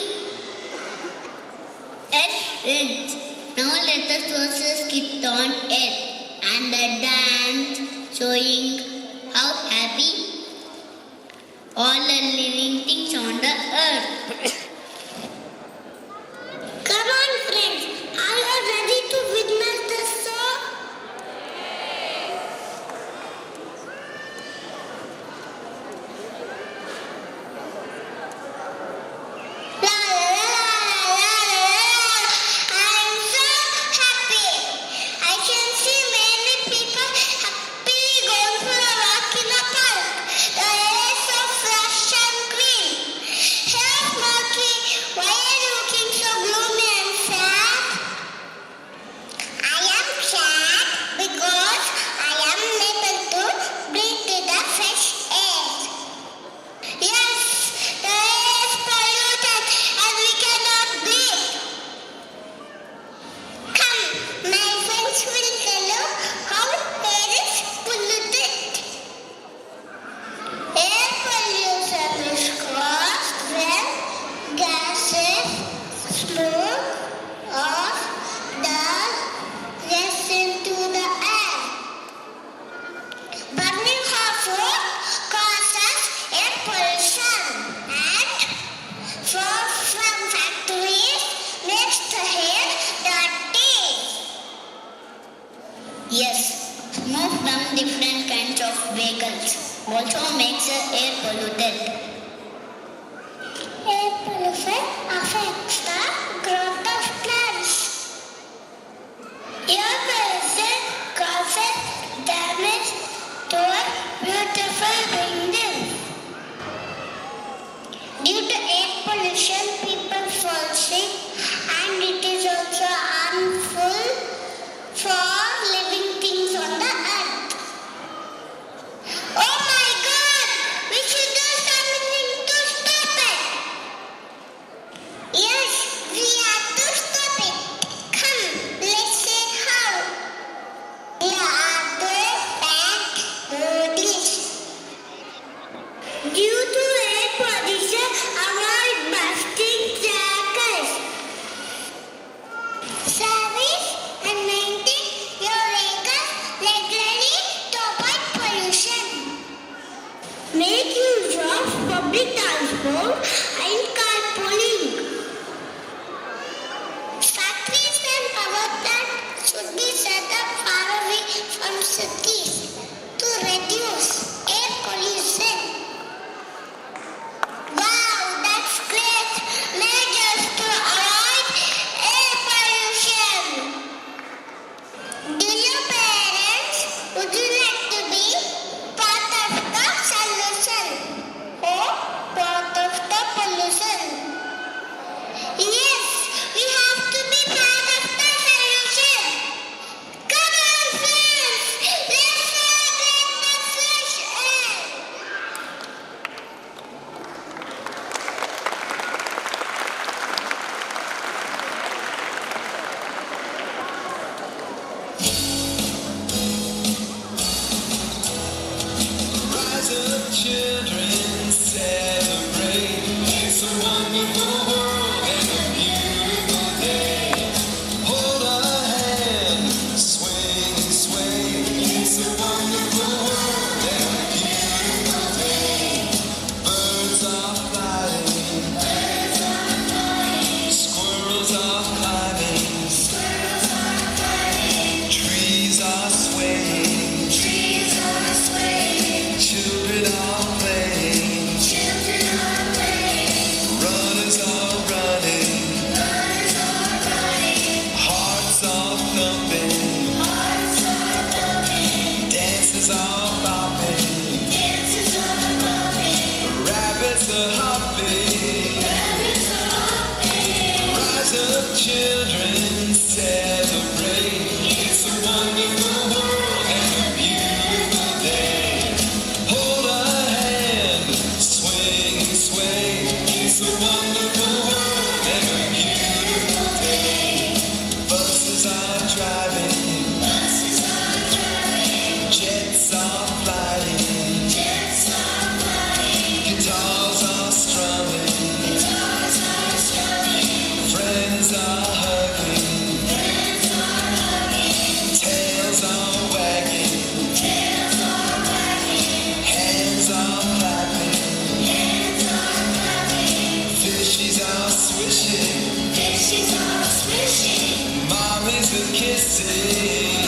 Friends, now let us also skip on air and the dance showing how happy all the living things on the earth. Come on friends, are you ready to witness the show? La la la la la la. I am so happy. I can see many people happily going for a walk in the park. The air is so fresh and clean. Hello, Smokey. Why are you looking so gloomy and sad? I am sad because I am unable to breathe in the fresh air. Yes, the air is polluted and we cannot breathe. Come, my friends will tell you how air is polluted. Air pollution is caused when gases, smoke, or dust gets into the air. Burning of wood causes air pollution, and smoke from factories makes the air dirty. Yes, smoke from different kinds of vehicles also makes the air polluted. Air pollution affects the growth of plants. Air pollution causes damage to our beautiful buildings. Due to air pollution, people fall sick, and it is also harmful for living things on the earth. Oh my God! We should do something children celebrate. It's a wonderful world and a beautiful day. Hold a hand, swing and sway. It's a wonderful world and a beautiful day. Buses are driving, jets are flying, guitars are strumming, friends are hugging, tails are wagging, hands are clapping, fishies are swishing, mommies are kissing.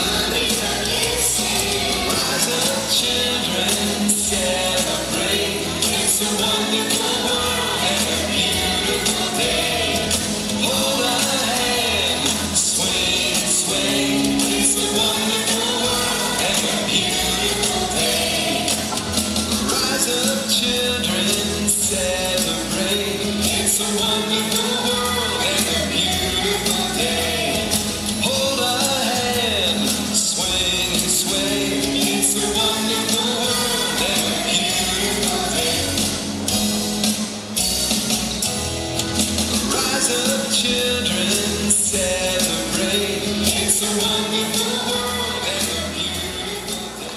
Rise up, children, celebrate. It's a wonderful world and a beautiful day. Hold a hand, swing, sway. It's a wonderful world and a beautiful day. Rise up, children, celebrate. It's a wonderful world and a beautiful day. Hold a hand, swing, sway. It's a wonderful world and a beautiful day. Rise up, children, celebrate. It's a wonderful world and a beautiful day.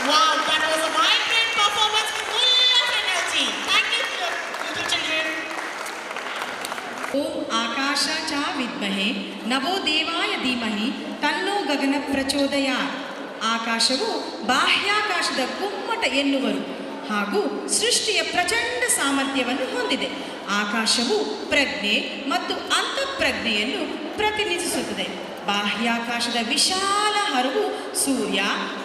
Wow, that was a vibrant performance full of energy. Thank you, little children. ಓಂ ಆಕಾಶ ಚ ವಿದ್ಮಹೆ ನವೋ ದೇವಾಯ ಧೀಮಹಿ ತನ್ನೋ ಗಗನ ಪ್ರಚೋದಯಾತ್. ಆಕಾಶವು ಬಾಹ್ಯಾಕಾಶದ ಗುಮ್ಮಟ ಎನ್ನುವರು ಹಾಗೂ ಸೃಷ್ಟಿಯ ಪ್ರಚಂಡ ಸಾಮರ್ಥ್ಯವನ್ನು ಹೊಂದಿದೆ. ಆಕಾಶವು ಪ್ರಜ್ಞೆ ಮತ್ತು ಅಂತಃಪ್ರಜ್ಞೆಯನ್ನು ಪ್ರತಿನಿಧಿಸುತ್ತದೆ. ಬಾಹ್ಯಾಕಾಶದ ವಿಶಾಲ ಹರವು ಸೂರ್ಯ,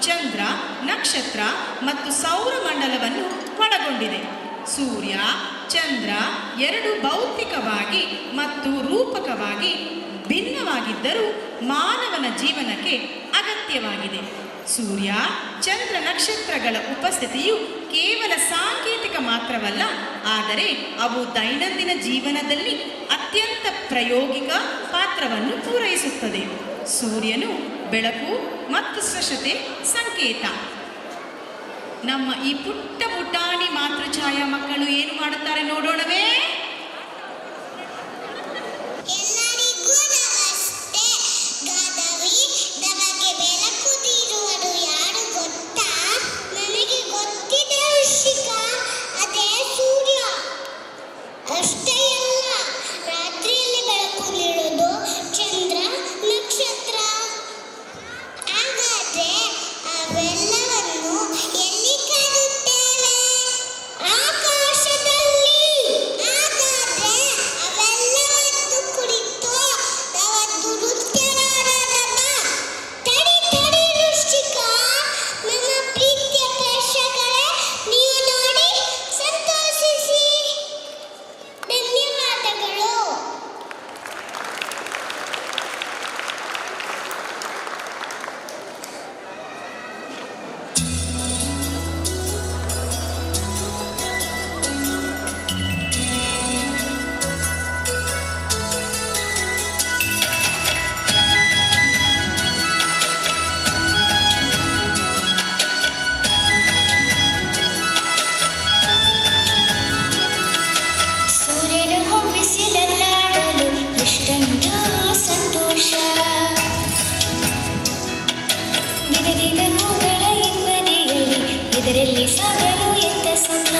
ಚಂದ್ರ, ನಕ್ಷತ್ರ ಮತ್ತು ಸೌರಮಂಡಲವನ್ನು ಒಳಗೊಂಡಿದೆ. ಸೂರ್ಯ, ಚಂದ್ರ ಎರಡು ಭೌತಿಕವಾಗಿ ಮತ್ತು ರೂಪಕವಾಗಿ ಭಿನ್ನವಾಗಿದ್ದರೂ ಮಾನವನ ಜೀವನಕ್ಕೆ ಅಗತ್ಯವಾಗಿದೆ. ಸೂರ್ಯ, ಚಂದ್ರ, ನಕ್ಷತ್ರಗಳ ಉಪಸ್ಥಿತಿಯು ಕೇವಲ ಸಾಂಕೇತಿಕ ಮಾತ್ರವಲ್ಲ, ಆದರೆ ಅವು ದೈನಂದಿನ ಜೀವನದಲ್ಲಿ ಅತ್ಯಂತ ಪ್ರಾಯೋಗಿಕ ಪಾತ್ರವನ್ನು ಪೂರೈಸುತ್ತದೆ. ಸೂರ್ಯನು ಬೆಳಕು ಮತ್ತು ಸ್ವಚ್ಛತೆ ಸಂಕೇತ. ನಮ್ಮ ಈ ಪುಟ್ಟ ಪುಟಾಣಿ ಮಾತೃಛಾಯಾ ಮಕ್ಕಳು ಏನು ಮಾಡುತ್ತಾರೆ ನೋಡೋಣವೇ? ಎಲ್ಲರಿಗೂ ನಮಸ್ತೆ. ಗಾದವಿ ನಮಗೆ ಬೆಳಕು ನೀಡುವರು ಯಾರು ಗೊತ್ತಾ? ನನಗೆ ಗೊತ್ತಿದೆ ಋಷಿಕಾ, ಅದೇ ಸೂರ್ಯ. ಅಷ್ಟೇ ಅಲ್ಲ, ರಾತ್ರಿಯಲ್ಲಿ ಬೆಳಕು ನೀಡೋದು ಚಂದ್ರ, ನಕ್ಷತ್ರ. ಹಾಗಾದ್ರೆ ಅವೆಲ್ಲವನ್ನು ಎಲ್ಲಿ ಕಾಣುತ್ತೇವೆ? ಆಕಾಶದಲ್ಲಿ. ಹಾಗಾದ್ರೆ ಅವೆಲ್ಲವನ್ನು ಕುರಿತು ನಾವೊಂದು ನೃತ್ಯ ಮಾಡೋಣ. ತಡಿ ಋಷಿಕಾ, ನನ್ನ ಪ್ರೀತಿಯ ಪ್ರೇಕ್ಷಕರೇ, ನೀವು ನೋಡಿ ಸಂತೋಷಿಸಿ. ಧನ್ಯವಾದಗಳು. ಸೂರ್ಯನ ಹೊಮ್ಮಿಸಿದಲ್ಲಾಡಲು ಎಷ್ಟೊಂದು ಸಂತೋಷ. ವಿಧವಿಧ ಹೂಗಳ ಹಿಂಬದಿಯಲ್ಲಿ ಇದರಲ್ಲಿ ಸಾಗಲು ಎಂತ ಸುಖ.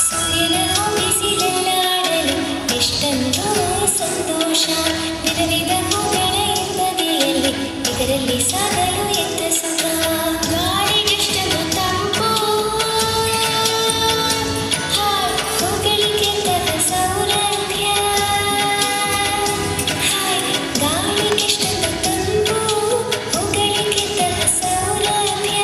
ಸೂರ್ಯನ ಹೊಮ್ಮಿಸಿದಲ್ಲಾಡಲು ಎಷ್ಟೊಂದು ಸಂತೋಷ. ವಿಧವಿಧ ಹೂಗಳ ಹಿಂಬದಿಯಲ್ಲಿ ಇದರಲ್ಲಿ ಸಾಗಲು ಎಂತ ಸುಖ. ಗಾಳಿಗೆಷ್ಟೊಂದು ತಂಪು, ಹೂಗಳಿಗೆಂತಹ ಸೌರಭ್ಯ. ಗಾಳಿಗೆಷ್ಟೊಂದು ತಂಪು, ಹೂಗಳಿಗೆಂತಹ ಸೌರಭ್ಯ.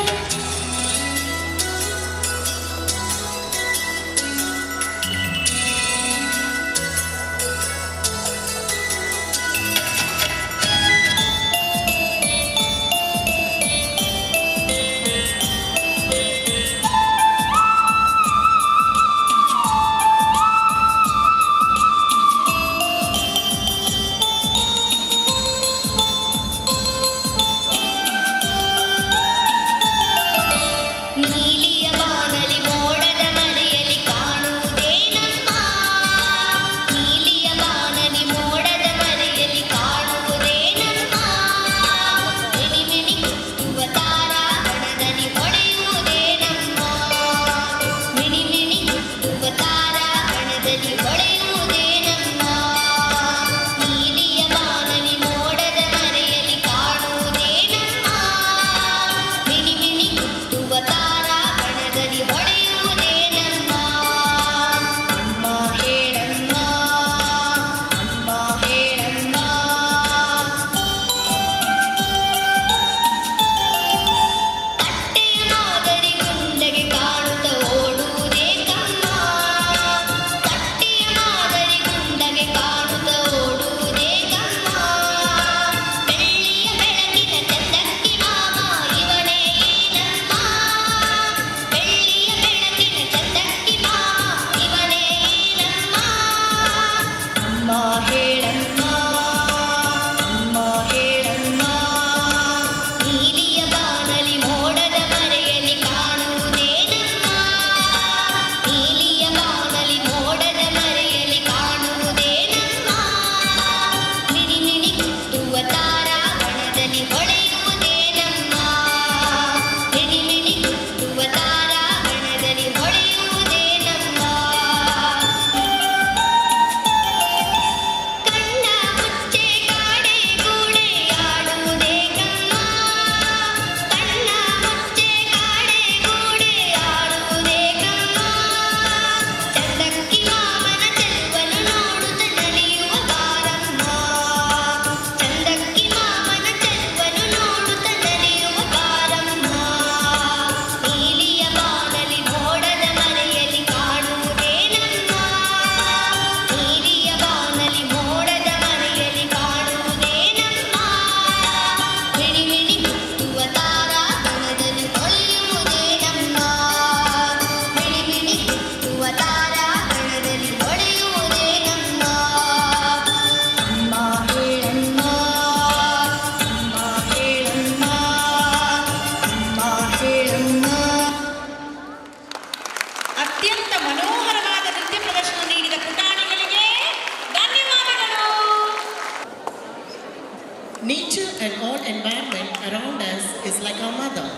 Nature and all environment around us is like our mother.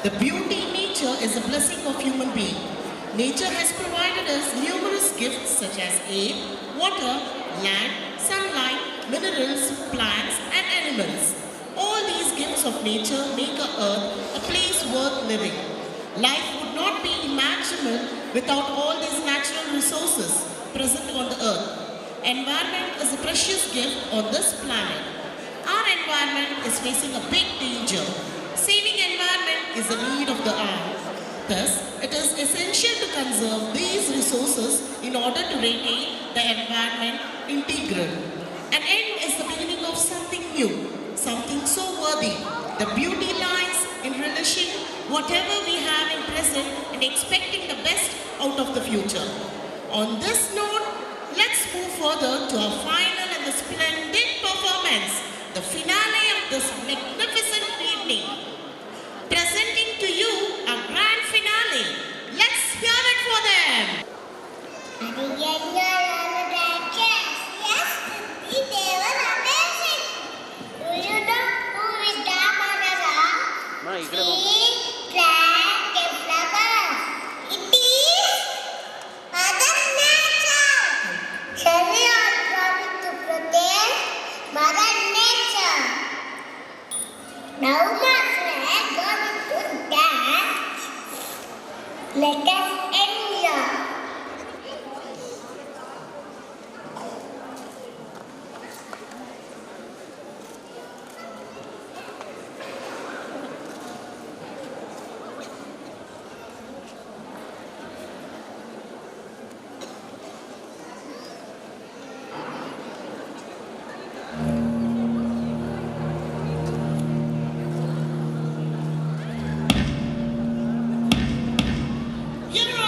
The beauty in nature is a blessing of human being. Nature has provided us numerous gifts such as air, water, land, sunlight, minerals, plants and animals. All these gifts of nature make our earth a place worth living. Life would not be imaginable without all these natural resources present on the earth. Environment is a precious gift on this planet. Our environment is facing a big danger. Saving environment is a need of the hour. Thus, it is essential to conserve these resources in order to retain the environment integral. An end is the beginning of something new, something so worthy. The beauty lies in relishing whatever we have in present and expecting the best out of the future. On this note, let's move further to our final and the splendid performance, the finale of this magnificent evening. Presenting to you our grand finale. Let's hear it for them. Yes, they were amazing. Do you know who is Dhammadasa? He planted flowers. It is Mother Nature. Shall we all promise to protect Mother Nature? Now, my friend, going to dance. Let us enjoy. Here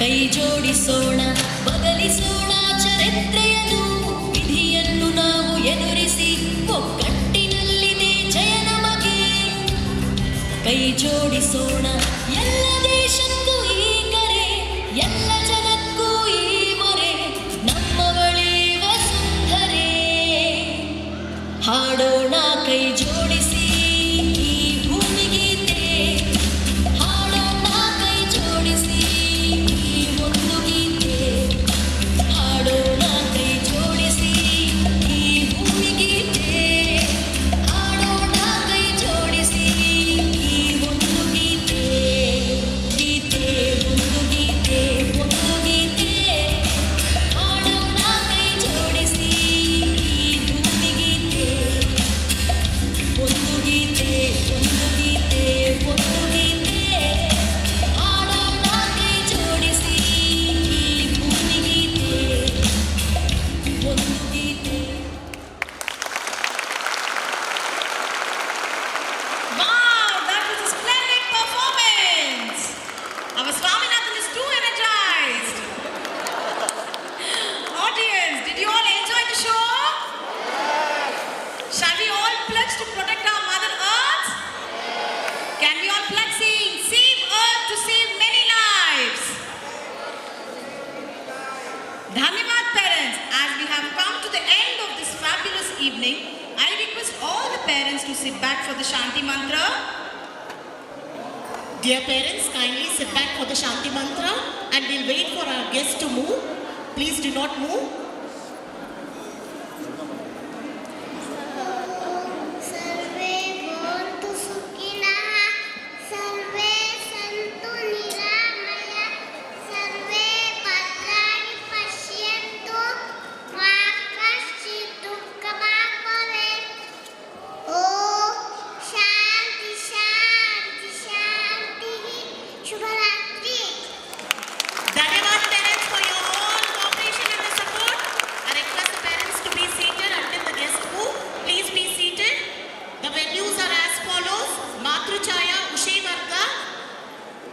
ಕೈ ಜೋಡಿಸೋಣ ಬದಲಿಸೋಣ ಚರಿತ್ರೆಯನ್ನು ವಿಧಿಯನ್ನು ನಾವು ಎದುರಿಸಿ ಒಗ್ಗಟ್ಟಿನಲ್ಲಿದೆ ಜಯ ನಮಗೆ ಕೈ ಜೋಡಿಸೋಣ ಎಲ್ಲ ದೇಶಕ್ಕೂ ಈ ಕರೆ ಎಲ್ಲ ಜನಕ್ಕೂ ಈ ಮೊರೆ ನಮ್ಮ ಬಳಿ ವಸುಂಧರೆ ಹಾಡೋಣ ಕೈ ಜೋಡಿಸಿ ಈ ಭೂಮಿಗೀತೆ ಹಾಡೋಣ ಕೈ ಜೋಡಿಸಿ ಈ ಒಂದು ಗೀತೆ ಹಾಡೋಣ ಕೈ ಜೋಡಿಸಿ ಈ ಭೂಮಿಗೀತೆ ಹಾಡೋಣ ಕೈ ಜೋಡಿಸಿ ಈ ಒಂದು ಗೀತೆ ಗೀತೆ ಒಂದು ಗೀತೆ ಒಂದು ಗೀತೆ ಹಾಡೋಣ ಕೈ ಜೋಡಿಸಿ ಈ ಭೂಮಿಗೀತೆ ಒಂದು ಗೀತೆ ಒಂದು ಗೀತೆ ಒಂದು ಗೀತೆ ಹಾಡೋಣ ಕೈ ಜೋಡಿಸಿ ಈ ಭೂಮಿಗೀತೆ ಒಂದು ಗೀತೆ Wow, that was a splendid performance. Our Swaminathan is too energized. Audience, did you all enjoy the show? Shall we all pledge to protect our Mother Earth? Can we all pledge saying, save Earth to save many lives? Dhanyavad parents, as we have come to the end of this fabulous evening, I request all the parents to sit back for the Shanti Mantra. Dear parents, kindly sit back for the Shanti Mantra and we'll wait for our guests to move. Please do not move. सर्वे भवन्तु सुखिनः सर्वे सन्तु निरामया सर्वे भद्राणि पश्यन्तु मा कश्चित् दुःखभाग् भवेत् ॐ शान्ति शान्ति शान्तिः शुभरात्रि Dhanyavad parents for your all cooperation and the support. I request the parents to be seated until the guests move. Please be seated. The venues are as follows. Matruchaya Ushe Varga.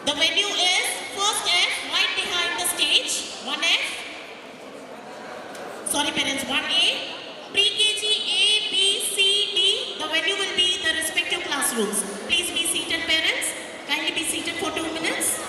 The venue is first F right behind the stage. 1F. Sorry parents, 1A. Pre-KG A, B, C, D. The venue will be the respective classrooms. Please be seated parents. Kindly be seated for 2 minutes.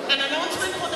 An announcement for the